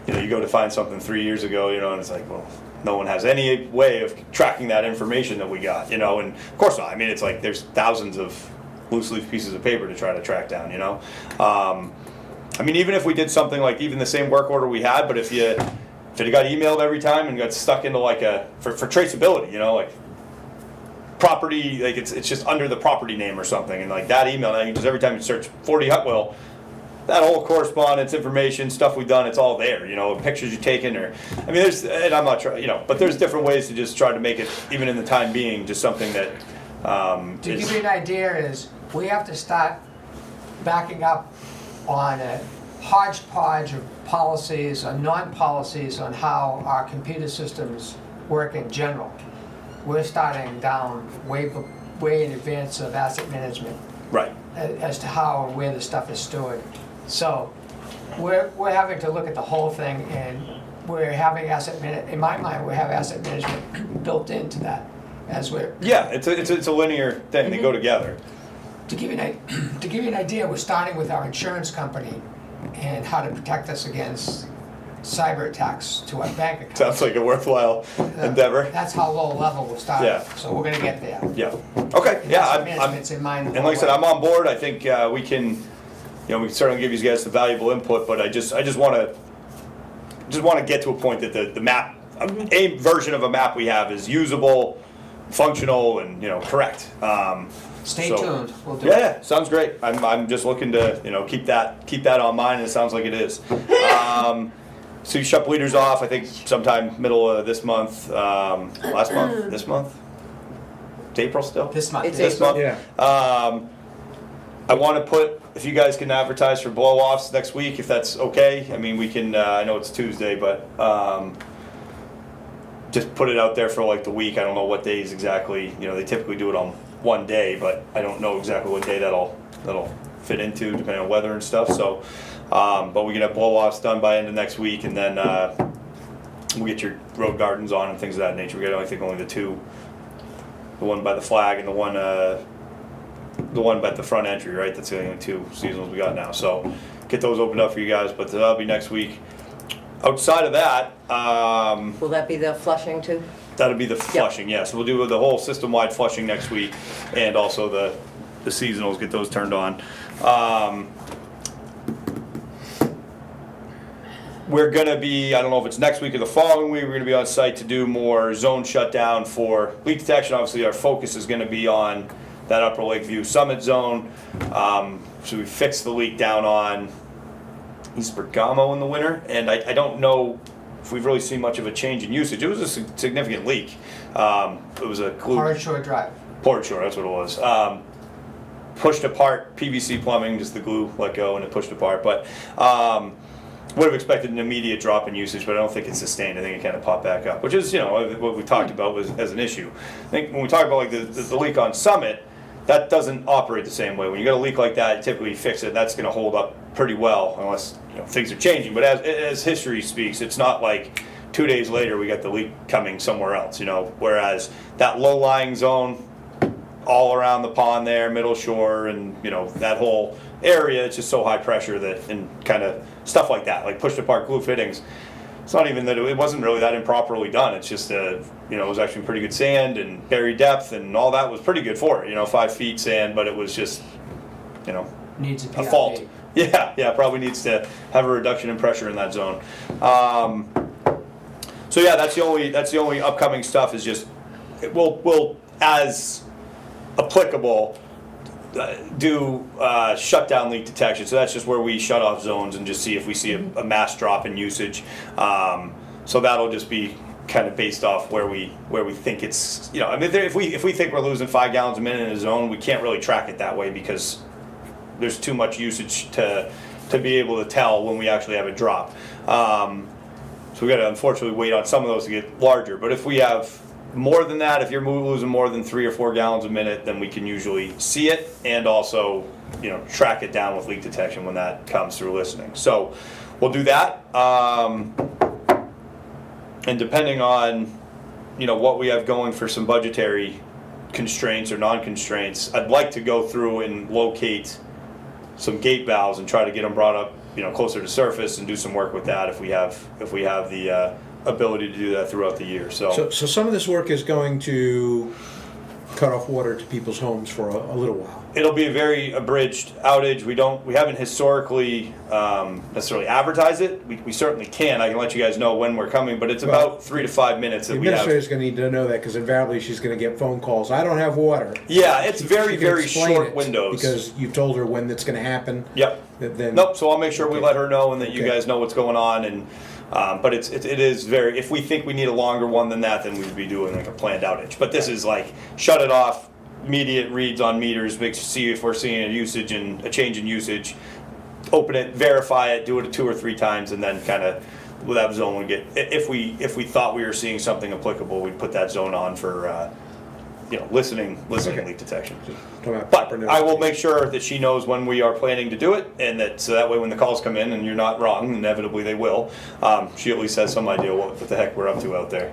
you go to find something 3 years ago, and it's like, well, no one has any way of tracking that information that we got, and of course not. I mean, it's like there's thousands of loose leaf pieces of paper to try to track down, I mean, even if we did something like even the same work order we had, but if it got emailed every time and got stuck into like for traceability, like property, like it's just under the property name or something, and like that email, now just every time you search 40 Hutwell, that whole correspondence, information, stuff we've done, it's all there, pictures you've taken, or, I mean, and I'm not trying, but there's different ways to just try to make it, even in the time being, just something that To give you an idea is, we have to start backing up on a hodgepodge of policies or non-policies on how our computer systems work in general. We're starting down way in advance of asset management right. as to how and where the stuff is stored. So we're having to look at the whole thing, and we're having in my mind, we have asset management built into that as we're. Yeah, it's a linear thing. They go together. To give you an idea, we're starting with our insurance company and how to protect us against cyber attacks to our bank account. Sounds like a worthwhile endeavor. That's how low level we're starting. Yeah. So we're gonna get there. Yeah. Okay. And Yeah. asset I'm, management's in mind. and like I said, I'm on board. I think we can, we can certainly give you guys some valuable input. But I just want to get to a point that the map, a version of a map we have, is usable, functional, and correct. Stay so- tuned. We'll do it. Yeah, sounds great. I'm just looking to keep that on mind, and it sounds like it is. So you shut bleeders off, I think sometime middle of this month, last month, this month? It's April still? This month. It's This April. month? Yeah. I want to put, if you guys can advertise for blow-offs next week, if that's okay. I mean, we can, I know it's Tuesday, but just put it out there for like the week. I don't know what days exactly, they typically do it on one day, but I don't know exactly what day that'll fit into, depending on weather and stuff, so. But we can have blow-offs done by end of next week, and then we'll get your road gardens on and things of that nature. We got, I think, only the two, the one by the flag and the one by the front entry, right? That's the only two seasonals we got now. So get those opened up for you guys, but that'll be next week. Outside of that, Will that be the flushing too? that'll be the flushing, yes. We'll do the whole system-wide flushing next week, and also the seasonals, get those turned on. We're gonna be, I don't know if it's next week or the following week, we're gonna be on site to do more zone shutdown for leak detection. Obviously, our focus is gonna be on that Upper Lakeview Summit Zone. So we fixed the leak down on East Bergamo in the winter, and I don't know if we've really seen much of a change in usage. It was a significant leak. It was a glue. Hard Shore Drive. Port Shore, that's what it was. Pushed apart PVC plumbing, just the glue let go and it pushed apart. But would have expected an immediate drop in usage, but I don't think it's sustained. I think it kind of popped back up, which is what we talked about was as an issue. I think when we talk about like the leak on Summit, that doesn't operate the same way. When you got a leak like that, you typically fix it. That's going to hold up pretty well, unless things are changing. But as history speaks, it's not like 2 days later we got the leak coming somewhere else. Whereas that low-lying zone, all around the pond there, middle shore, and you know that whole area. It's just so high pressure that, and kind of stuff like that, like pushed apart glue fittings. It's not even that it wasn't really that improperly done. It's just you know, it was actually pretty good sand and buried depth and all that was pretty good for it. You know, 5 feet sand, but it was just, you know, Needs a a PRD. fault. Yeah, probably needs to have a reduction in pressure in that zone. So yeah, that's the only upcoming stuff is just we'll as applicable do shutdown leak detection. So that's just where we shut off zones and just see if we see a mass drop in usage. So that'll just be kind of based off where we think it's, you know, I mean, if we think we're losing 5 gallons a minute in a zone, we can't really track it that way because there's too much usage to be able to tell when we actually have a drop. So we got to unfortunately wait on some of those to get larger. But if we have more than that, if you're losing more than 3 or 4 gallons a minute, then we can usually see it and also, you know, track it down with leak detection when that comes through listening. So we'll do that. And depending on, you know, what we have going for some budgetary constraints or non-constraints, I'd like to go through and locate some gate valves and try to get them brought up, you know, closer to surface and do some work with that if we have the ability to do that throughout the year. So some of this work is going to cut off water to people's homes for a little while. It'll be a very abridged outage. We haven't historically necessarily advertised it. We certainly can. I can let you guys know when we're coming, but it's about 3 to 5 minutes The that we have. administrator's going to need to know that because invariably she's going to get phone calls. I don't have water. Yeah, it's very, She can very explain short it windows. because you've told her when that's going to happen. Yep. Then Nope. So I'll make sure we Okay. let her know and that you Okay. guys know what's going on. And but it is very. If we think we need a longer one than that, then we'd be doing like a planned outage. But this is like shut it off. Immediate reads on meters, see if we're seeing a usage and a change in usage. Open it, verify it, do it 2 or 3 times, and then kind of with that zone we get. If we thought we were seeing something applicable, we'd put that zone on for you know, listening Okay. leak detection. Don't have But proper I will notification. make sure that she knows when we are planning to do it, and that so that way when the calls come in and you're not wrong, inevitably they will. She at least has some idea what the heck we're up to out there.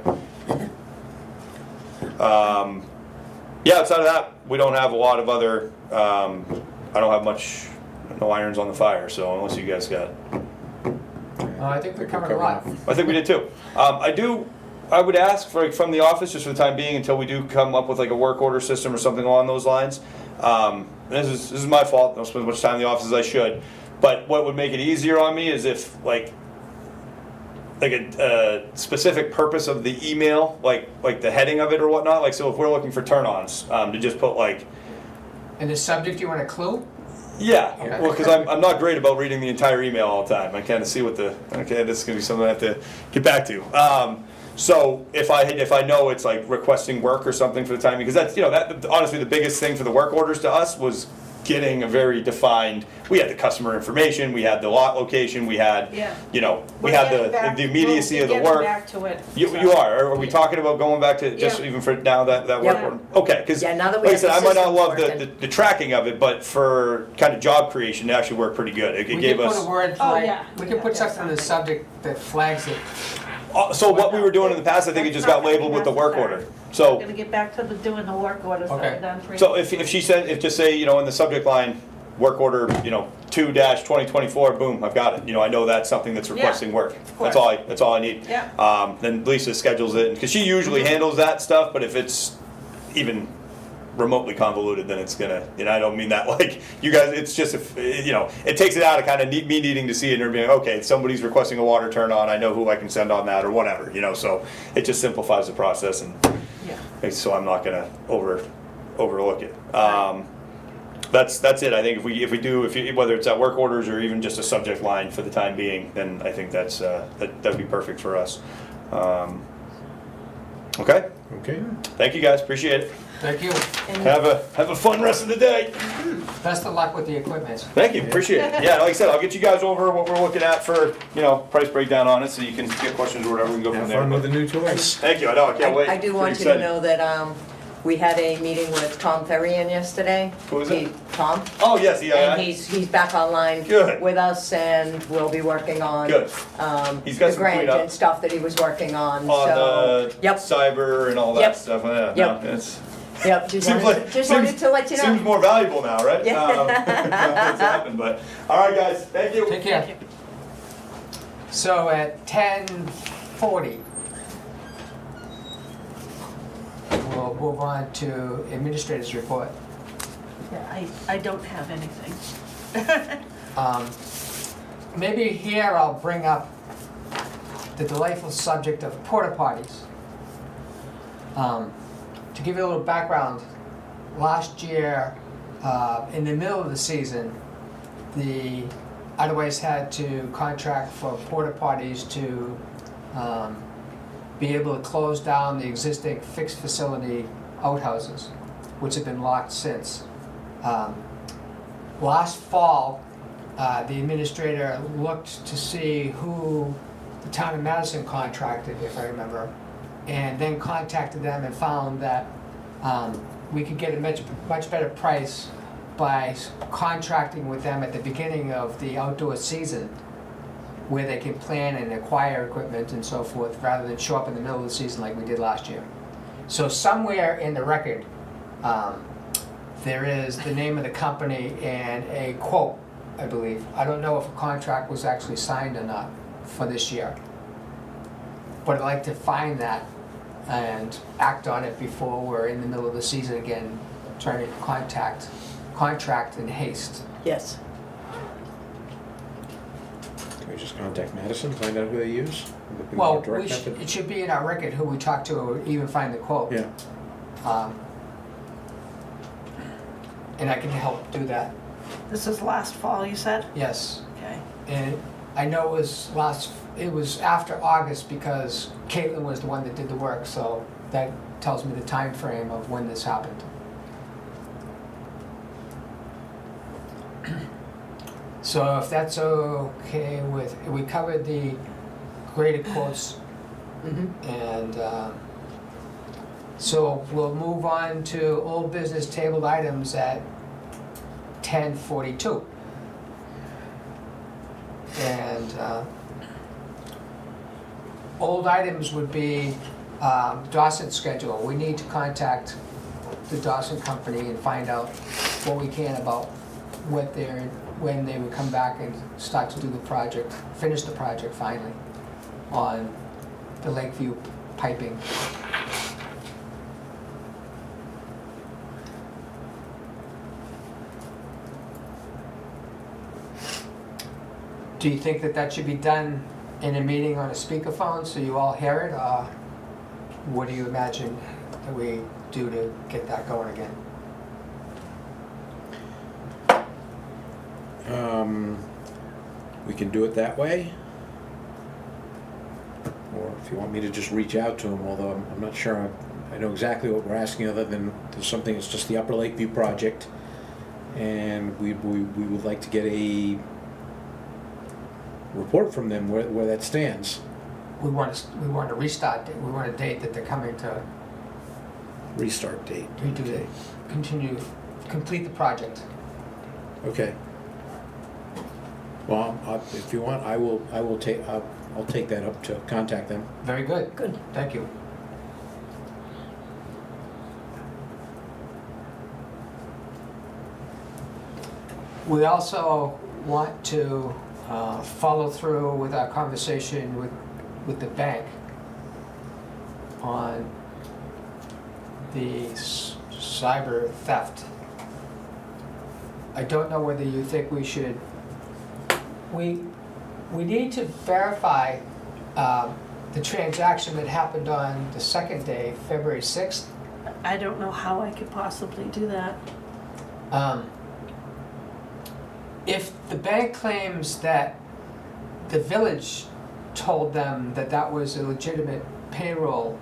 Yeah, outside of that, we don't have a lot of other. I don't have no irons on the fire. So unless you guys got, I think we covered a lot. I think we did too. I would ask from the office just for the time being until we do come up with like a work order system or something along those lines. This is my fault. I don't spend as much time in the office as I should. But what would make it easier on me is if like a specific purpose of the email, like the heading of it or whatnot. Like so, if we're looking for turn-ons, to just put like. And the subject, you want a clue? Yeah, Okay. well, because I'm not great about reading the entire email all the time. I kind of see okay, this is going to be something I have to get back to. So if I know it's like requesting work or something for the time, because that's, you know, that honestly the biggest thing for the work orders to us was getting a very defined, we had the customer information, we had the lot location, we had, Yeah. you know, we We're had getting back- the immediacy we'll of the be work. getting back to it. You so. are we talking about going back to just Yeah. even for now that work Yeah. order? Okay, because Yeah, now that we like I have said, the I might not systems love working. the tracking of it, but for kind of job creation, it actually worked pretty good. It We gave can us. put a word Oh, like, yeah. we can put something in the subject that flags it. So what we were doing in the past, I think it just got labeled with the work order. So. I'm gonna get back to doing the work orders that Okay. are done for. So if she said, if just say, you know, in the subject line, work order, you know, 2-2024, boom, I've got it. You know, I know that's something that's requesting work. course. That's all I need. Yeah. Then Lisa schedules it, because she usually handles that stuff, but if it's even remotely convoluted, then it's gonna, you know, I don't mean that like, you guys, it's just, you know, it takes it out of kind of me needing to see it and being, okay, somebody's requesting a water turn on, I know who I can send on that or whatever, you know, so it just simplifies the process and Yeah. makes so I'm not gonna overlook it. That's it. I think if we do, whether it's at work orders or even just a subject line for the time being, then I think that'd be perfect for us. Okay. Okay. Thank you guys. Appreciate it. Thank you. Have a fun rest of the day. Best of luck with the equipment. Thank you. Appreciate it. Yeah, like I said, I'll get you guys over what we're looking at for, you know, price breakdown on it, so you can get questions or whatever. We can go from Have there. fun with the new toys. Thank you. I know. I can't wait. I do Pretty want you to excited. know that we had a meeting with Tom Ferrian yesterday. Who is it? Tom. Oh yes, yeah. And he's back online Good. with us, and we'll be working on Good. He's got the some grant cleanup. and stuff that he was working on. On so the yep. cyber and all that Yep. stuff. Yeah, Yep. no, it's Yep, just wanted to let you know. Seems more valuable now, right? Yeah. That's happened, but, all right, guys, thank you. Take care. Thank you. So at 10:40, we'll move on to administrator's report. Yeah, I don't have anything. Maybe here I'll bring up the delightful subject of porta potties. To give you a little background, last year, in the middle of the season, the Otherwise had to contract for porta potties to be able to close down the existing fixed facility outhouses, which have been locked since. Last fall, the administrator looked to see who the town of Madison contracted, if I remember, and then contacted them and found that we could get a much better price by contracting with them at the beginning of the outdoor season, where they can plan and acquire equipment and so forth, rather than show up in the middle of the season like we did last year. So somewhere in the record, there is the name of the company and a quote, I believe. I don't know if a contract was actually signed or not for this year. But I'd like to find that and act on it before we're in the middle of the season again, trying to contract in haste. Yes. Can we just contact Madison, find out who they use? Would be Well, more direct method? it should be in our record who we talked to or even find the quote. Yeah, And I can help do that, This is last fall, you said? yes. Okay. And I know it was after August because Caitlin was the one that did the work, so that tells me the time frame of when this happened. So if that's okay with, we covered the graded quotes, and so we'll move on to old business tabled items at 10:42. And old items would be Dawson's schedule. We need to contact the Dawson company and find out what we can about when they would come back and start to do the project, finish the project finally on the Lakeview piping. Do you think that that should be done in a meeting on a speakerphone so you all hear it, or what do you imagine that we do to get that going again? We can do it that way. Or if you want me to just reach out to them, although I'm not sure I know exactly what we're asking, other than there's something that's just the Upper Lakeview project. And we would like to get a report from them where that stands. We want to restart it. We want a date that they're coming to Restart date. redo it, complete the project. Okay. Well, if you want, I'll take that up to contact them. Very good. Good. Thank you. We also want to follow through with our conversation with the bank on the cyber theft. I don't know whether you think we should, we need to verify the transaction that happened on the second day, February 6th. I don't know how I could possibly do that. If the bank claims that the village told them that that was a legitimate payroll,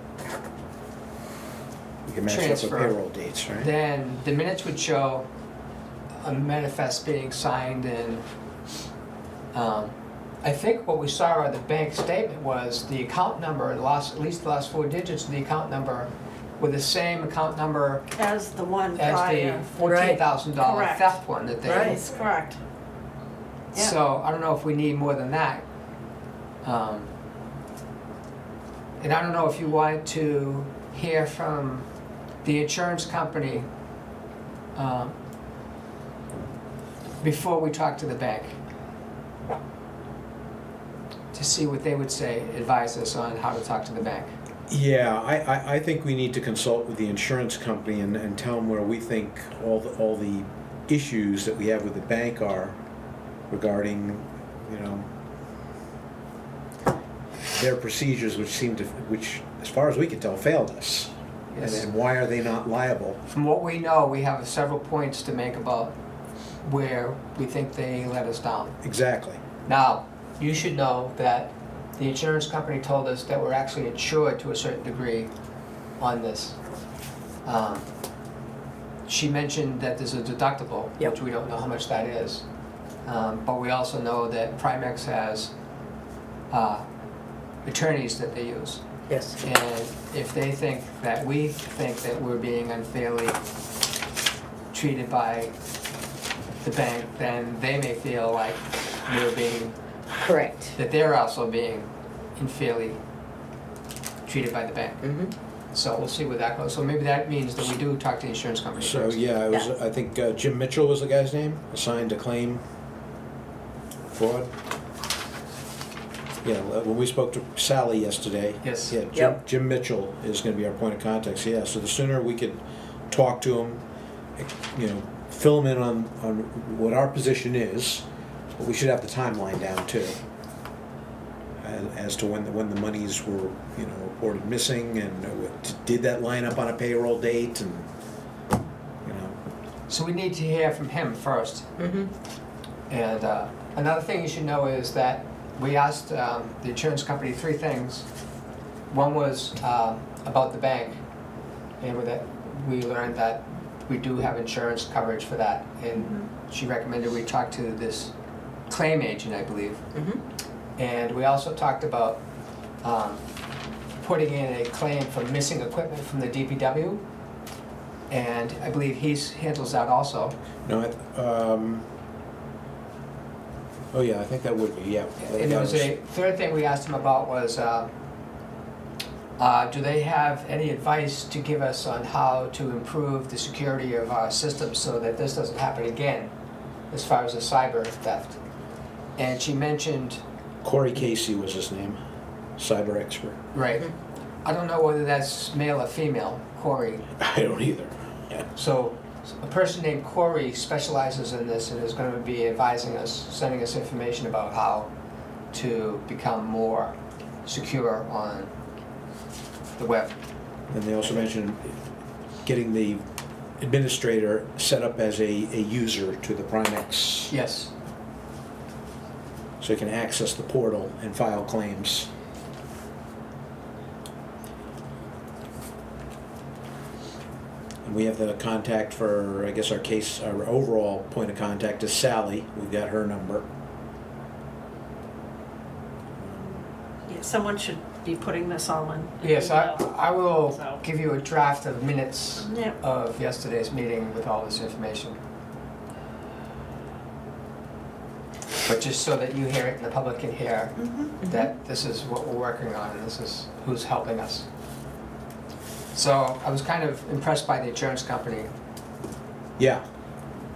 We can match up with Transfer. payroll dates, right? then the minutes would show a manifest being signed, and I think what we saw on the bank statement was the account number, at least the last 4 digits of the account number, were the same account number As the one as prior. the $14,000 Correct. theft one that they. Right. That's correct. Yeah. So I don't know if we need more than that. And I don't know if you want to hear from the insurance company, before we talk to the bank, to see what they would say, advise us on how to talk to the bank. Yeah, I think we need to consult with the insurance company and tell them where we think all the issues that we have with the bank are regarding, you know, their procedures, which, as far as we can tell, failed us. Yes. And why are they not liable? From what we know, we have several points to make about where we think they let us down. Exactly. Now, you should know that the insurance company told us that we're actually insured to a certain degree on this. She mentioned that there's a deductible, Yep. which we don't know how much that is. But we also know that Primex has attorneys that they use. Yes. And if they think that we think that we're being unfairly treated by the bank, then they may feel like we're being, Correct. that they're also being unfairly treated by the bank. Mm-hmm. So we'll see where that goes. So maybe that means that we do talk to the insurance company So, first. yeah, it was, Yeah. I think Jim Mitchell was the guy's name, assigned to claim fraud. Yeah, when we spoke to Sally yesterday. Yes. Yeah, Yep. Jim Mitchell is gonna be our point of contact, so yeah, so the sooner we could talk to him, you know, fill him in on what our position is, but we should have the timeline down too. As to when the monies were, you know, reported missing, and did that line up on a payroll date, and, you know. So we need to hear from him first. Mm-hmm. And another thing you should know is that we asked the insurance company 3 things. One was about the bank, and with that, we learned that we do have insurance coverage for that. And she recommended we talk to this claim agent, I believe. Mm-hmm. And we also talked about putting in a claim for missing equipment from the DPW. And I believe he handles that also. No, oh yeah, I think that would be, yeah. And there was a third thing we asked him about was, do they have any advice to give us on how to improve the security of our systems so that this doesn't happen again, as far as the cyber theft? And she mentioned, Corey Casey was his name, cyber expert. right, I don't know whether that's male or female, Corey. I don't either. Yeah. So a person named Corey specializes in this and is going to be advising us, sending us information about how to become more secure on the web. And they also mentioned getting the administrator set up as a user to the Primex, Yes. so he can access the portal and file claims. And we have the contact for, I guess, our overall point of contact is Sally. We've got her number. Yeah, someone should be putting this all in. Yes, I will So- give you a draft of minutes Yeah. of yesterday's meeting with all this information. But just so that you hear it and the public can hear that this is what we're working on and this is who's helping us. So I was kind of impressed by the insurance company. Yeah,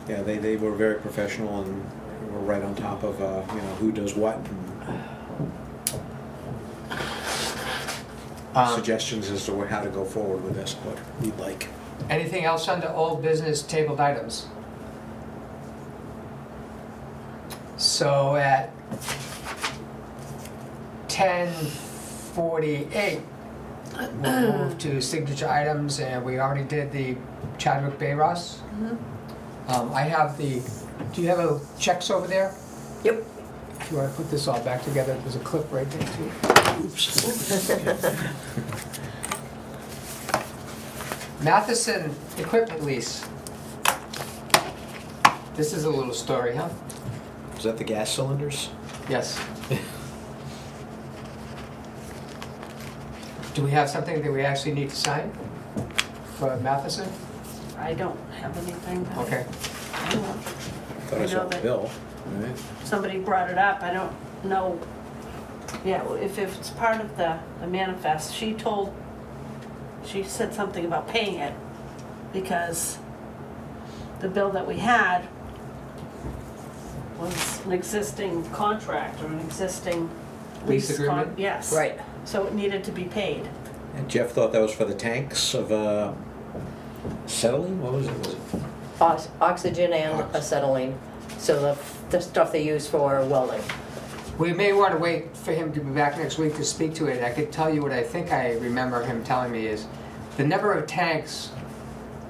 yeah, they were very professional and were right on top of, you know, who does what, and suggestions as to how to go forward with this, what we'd like. Anything else under old business tabled items? So at 10:48, we'll move to signature items, and we already did the Chadwick Bay Ross. I have do you have checks over there? Yep. If you want to put this all back together, there's a clip right there too. Oops. Matheson equipment lease. This is a little story, huh? Is that the gas cylinders? Yes. Do we have something that we actually need to sign for Matheson? I don't have anything. Okay. I don't know. Thought I saw know the that- bill. Right. Somebody brought it up, I don't know. Yeah, well, if it's part of the manifest, she said something about paying it. because the bill that we had was an existing contract or an existing Lease lease agreement? yes. Right. So it needed to be paid. And Jeff thought that was for the tanks of acetylene, what was it? Was it? Oxygen and acetylene, so the stuff they use for welding. We may want to wait for him to be back next week to speak to it. I could tell you what I think I remember him telling me is the number of tanks.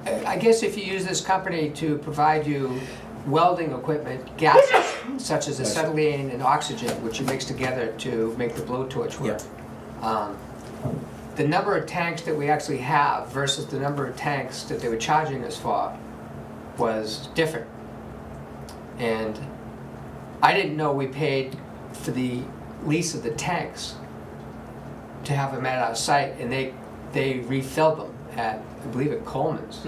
I guess if you use this company to provide you welding equipment, gases such as acetylene and oxygen, which you mix together to make the blowtorch work. The number of tanks that we actually have versus the number of tanks that they were charging us for was different. And I didn't know we paid for the lease of the tanks to have them at our site, and they refilled them at, I believe, at Coleman's.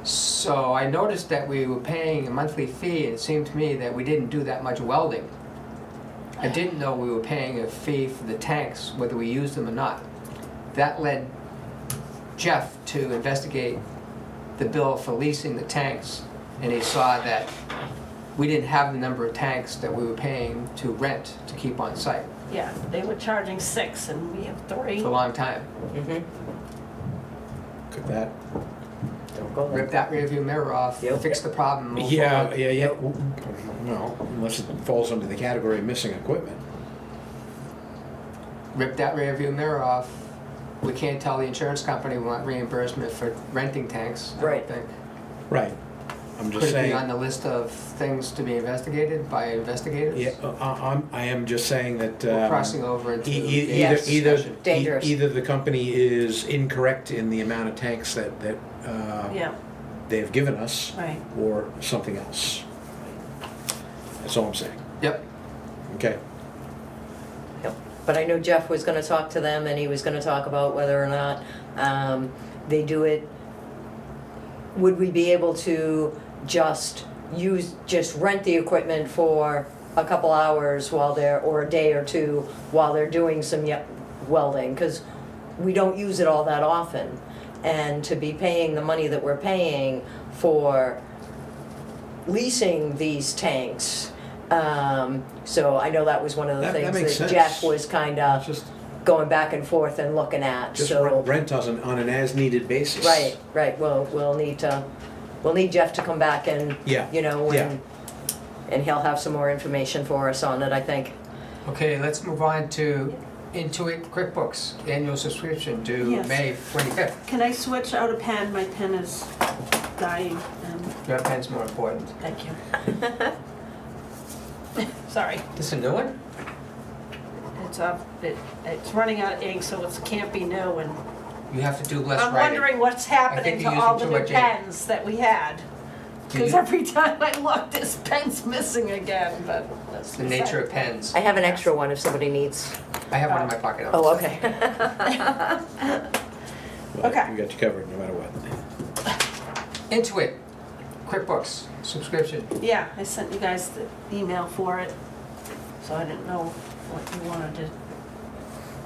So I noticed that we were paying a monthly fee, and it seemed to me that we didn't do that much welding. I didn't know we were paying a fee for the tanks, whether we used them or not. That led Jeff to investigate the bill for leasing the tanks, and he saw that we didn't have the number of tanks that we were paying to rent to keep on site Yeah, they were charging 6 and we have 3. for a long time. Could that? Don't go Rip there. that rearview mirror off, Yep. fix the problem, move Yeah, forward. yeah. No, unless it falls under the category of missing equipment. Rip that rearview mirror off. We can't tell the insurance company we want reimbursement for renting tanks, I Right. don't think. Right. I'm Could just it be on saying. the list of things to be investigated by investigators? Yeah, I am just saying that. We're crossing over into Yes. discussion. Dangerous. Either the company is incorrect in the amount of tanks that Yeah, they've given us, right. or something else. That's all I'm saying. Yep. Okay. Yep. But I know Jeff was gonna talk to them, and he was gonna talk about whether or not they do it. Would we be able to just rent the equipment for a couple hours while they're, or a day or two, while they're doing some welding? Because we don't use it all that often. And to be paying the money that we're paying for leasing these tanks. So I know that was one of the That things makes that sense. Jeff was kind of Just going back and forth and looking at, just so. rent us on an as-needed basis. Right, well, we'll need Jeff to come back and, Yeah, you know, yeah. and he'll have some more information for us on it, I think. Okay, let's move on to Intuit QuickBooks annual subscription due Yes. May 25th. Can I switch out a pen? My pen is dying. Your pen's more important. Thank you. Sorry, This is a new one? it's running out of ink, so it can't be new. And You have to do less I'm writing. wondering what's happening you're to all the using too new much ink. pens that we had. Because You- every time I look, this pen's missing again. But that's The nature of pens. I have an extra one if somebody needs. I have one in my pocket. Oh, okay. Well, Okay. We got you covered no matter what. Intuit QuickBooks subscription. Yeah, I sent you guys the email for it, so I didn't know what you wanted to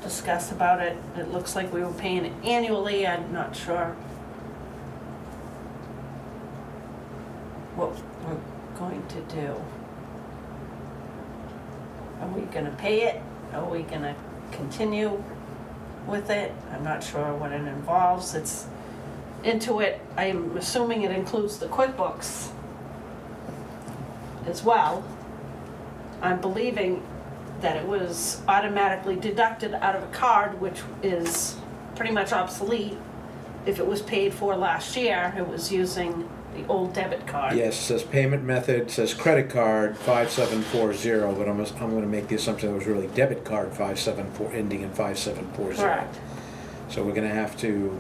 discuss about it. It looks like we were paying it annually, I'm not sure what we're going to do. Are we gonna pay it? Are we gonna continue with it? I'm not sure what it involves. It's Intuit, I'm assuming it includes the QuickBooks as well. I'm believing that it was automatically deducted out of a card, which is pretty much obsolete. If it was paid for last year, it was using the old debit card. Yes, it says payment method, says credit card 5740, but I'm gonna make the assumption it was really debit card 574, ending in 5740. Correct. So we're gonna have to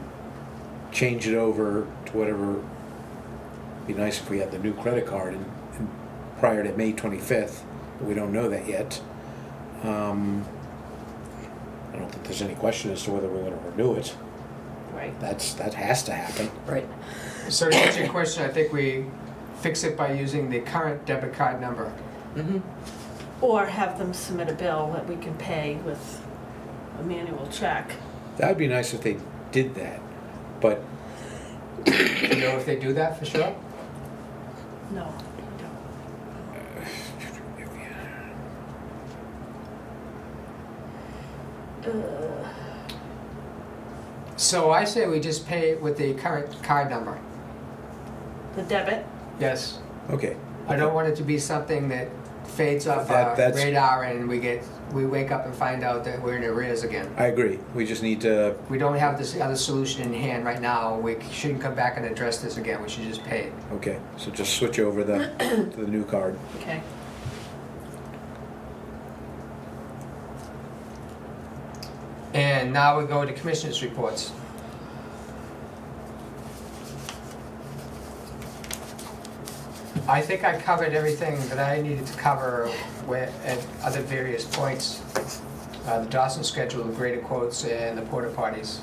change it over to whatever, be nice if we had the new credit card and prior to May 25th, but we don't know that yet. I don't think there's any question as to whether we're gonna renew it. Right. That has to happen. Right. So to answer your question, I think we fix it by using the current debit card number. Mm-hmm. Or have them submit a bill that we can pay with a manual check. That would be nice if they did that, but Do you know if they do that for sure? No, we don't. So I say we just pay it with the current card number. The debit, Yes. Okay. I don't want it to be something that fades off our That's- radar and we wake up and find out that we're in arrears again. I agree. We just need to, We don't have this other solution in hand right now. We shouldn't come back and address this again. We should just pay it. okay, so just switch over to the new card. okay. And now we go to commissioners' reports. I think I covered everything that I needed to cover at other various points. The Dawson schedule, the graded quotes, and the porta potties.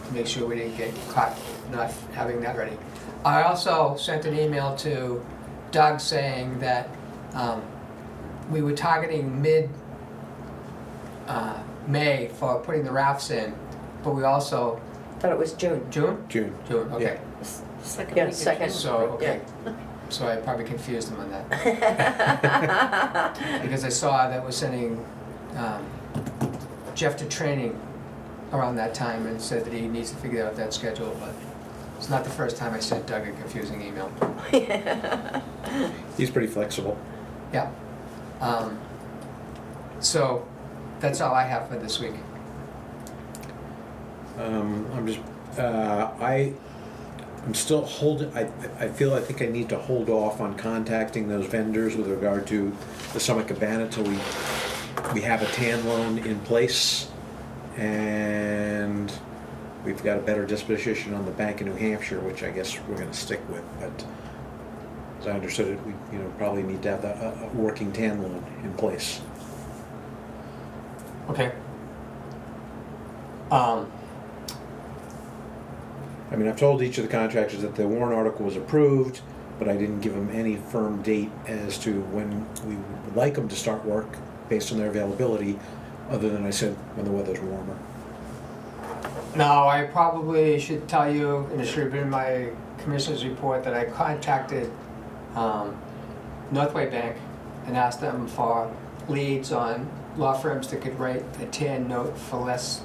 To make sure we didn't get caught not having that ready. I also sent an email to Doug saying that we were targeting May for putting the rafts in, but we also, Thought it was June. June? June. June, okay. Second Yeah, week of second. June. So, okay. So I probably confused him on that. Because I saw that we're sending Jeff to training around that time and said that he needs to figure out that schedule, but it's not the first time I sent Doug a confusing email. He's pretty flexible. Yeah. So that's all I have for this week. I'm just, I'm still holding, I think I need to hold off on contacting those vendors with regard to the Summit Cabana till we have a tan loan in place. And we've got a better disposition on the Bank of New Hampshire, which I guess we're gonna stick with, but as I understood it, we, probably need to have a working tan loan in place. Okay. I mean, I've told each of the contractors that the warrant article was approved, but I didn't give them any firm date as to when we would like them to start work based on their availability, other than I said when the weather's warmer. Now, I probably should tell you, and it should have been in my commissioner's report, that I contacted Northway Bank and asked them for leads on law firms that could write a tan note for less,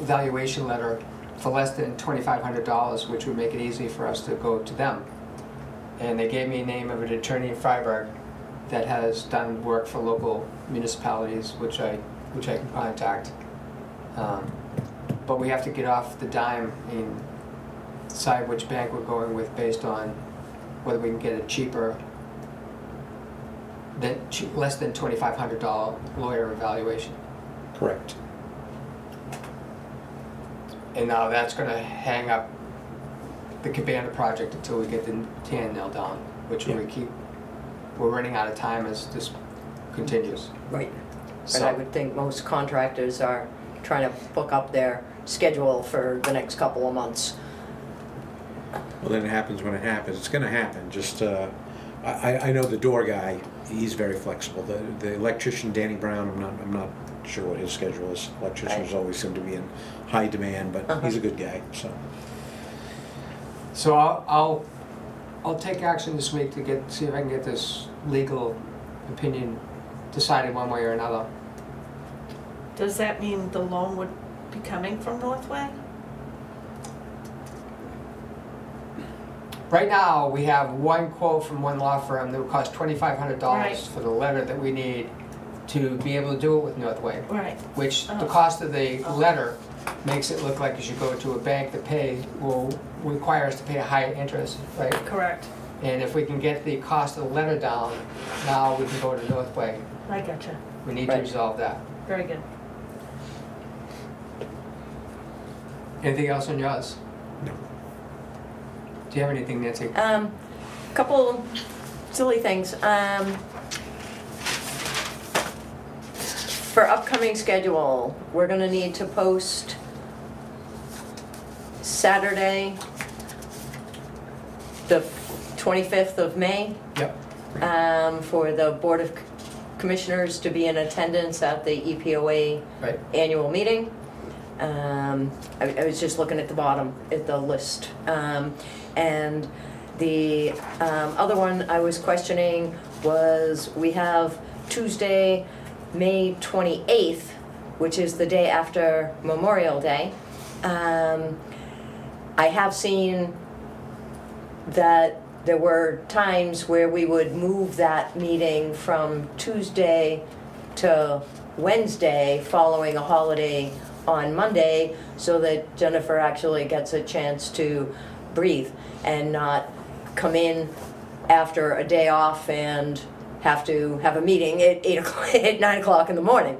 evaluation letter for less than $2,500, which would make it easy for us to go to them. And they gave me a name of an attorney in Freiburg that has done work for local municipalities, which I can contact. But we have to get off the dime and decide which bank we're going with based on whether we can get a cheaper, less than $2,500 lawyer evaluation. Correct. And now that's gonna hang up the Cabana project until we get the tan nailed down, which Yeah. we're running out of time as this continues. Right. So- And I would think most contractors are trying to book up their schedule for the next couple of months. Well, then it happens when it happens. It's gonna happen, just, I know the door guy, he's very flexible. The electrician, Danny Brown, I'm not sure what his schedule is. Electricians Right. always seem to be in high demand, but he's a good guy, so. So I'll take action this week to see if I can get this legal opinion decided one way or another. Does that mean the loan would be coming from Northway? Right now, we have one quote from one law firm that would cost $2,500 Right. for the letter that we need to be able to do it with Northway. Right. Which the Oh. cost of the letter makes it look like you should go to a bank that will require us to pay a higher interest, right? Correct. And if we can get the cost of the letter down, now we can go to Northway. I gotcha. We need to Right. resolve that. Very good. Anything else on yours? No. Do you have anything, Nancy? Couple silly things. For upcoming schedule, we're gonna need to post Saturday, the 25th of May, Yep. for the Board of Commissioners to be in attendance at the EPOA Right. annual meeting. I was just looking at the bottom, at the list. And the other one I was questioning was, we have Tuesday, May 28th, which is the day after Memorial Day. I have seen that there were times where we would move that meeting from Tuesday to Wednesday following a holiday on Monday, so that Jennifer actually gets a chance to breathe and not come in after a day off and have to have a meeting at 8 o'clock, at 9 o'clock in the morning.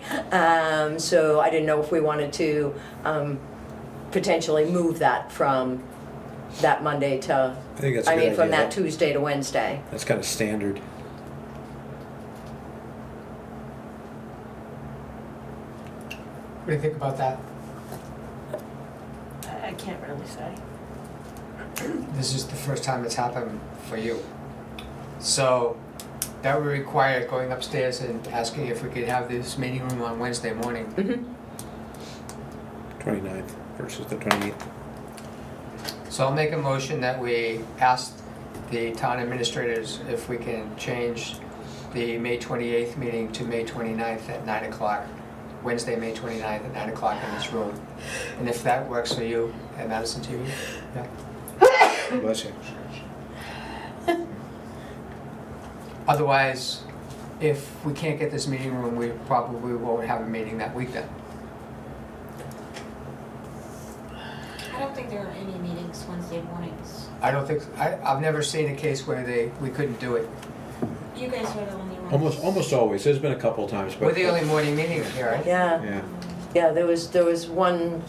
So I didn't know if we wanted to potentially move that from that Monday to, I think that's a good from idea. that Tuesday to Wednesday. That's kind of standard. What do you think about that? I can't really say. This is the first time it's happened for you. So that would require going upstairs and asking if we could have this meeting room on Wednesday morning. Mhm. 29th versus the 28th. So I'll make a motion that we ask the town administrators if we can change the May 28th meeting to May 29th at 9 o'clock. Wednesday, May 29th at 9 o'clock in this room. And if that works for you at Madison TV? Yeah. Bless you. Otherwise, if we can't get this meeting room, we probably won't have a meeting that week then. I don't think there are any meetings Wednesday mornings. I don't think, I've never seen a case where we couldn't do it. You guys are the only ones. Almost always. There's been a couple of times, but We're the only morning meeting here, right? Yeah, yeah. yeah, there was one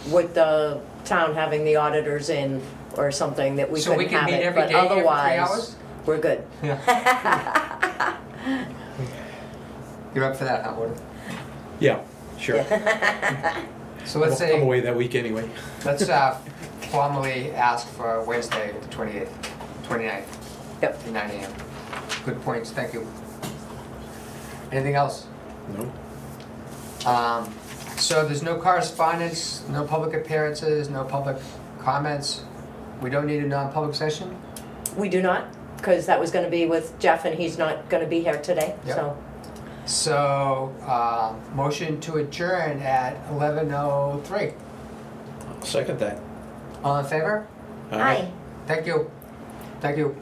with the town having the auditors in or something that we So we couldn't can have meet it, every but day here for 3 otherwise, hours? we're good. Yeah. You're up for that, huh, Woody? Yeah, sure. So let's I'm say, away that week anyway. let's formally ask for Wednesday, the 28th, 29th, Yep. at 9 AM. Good points, thank you. Anything else? No? So there's no correspondence, no public appearances, no public comments. We don't need a non-public session? We do not, because that was gonna be with Jeff and he's not gonna be here today, Yep. so. So, motion to adjourn at 11:03. I'll second that. All in favor? Aye. Thank you. Thank you.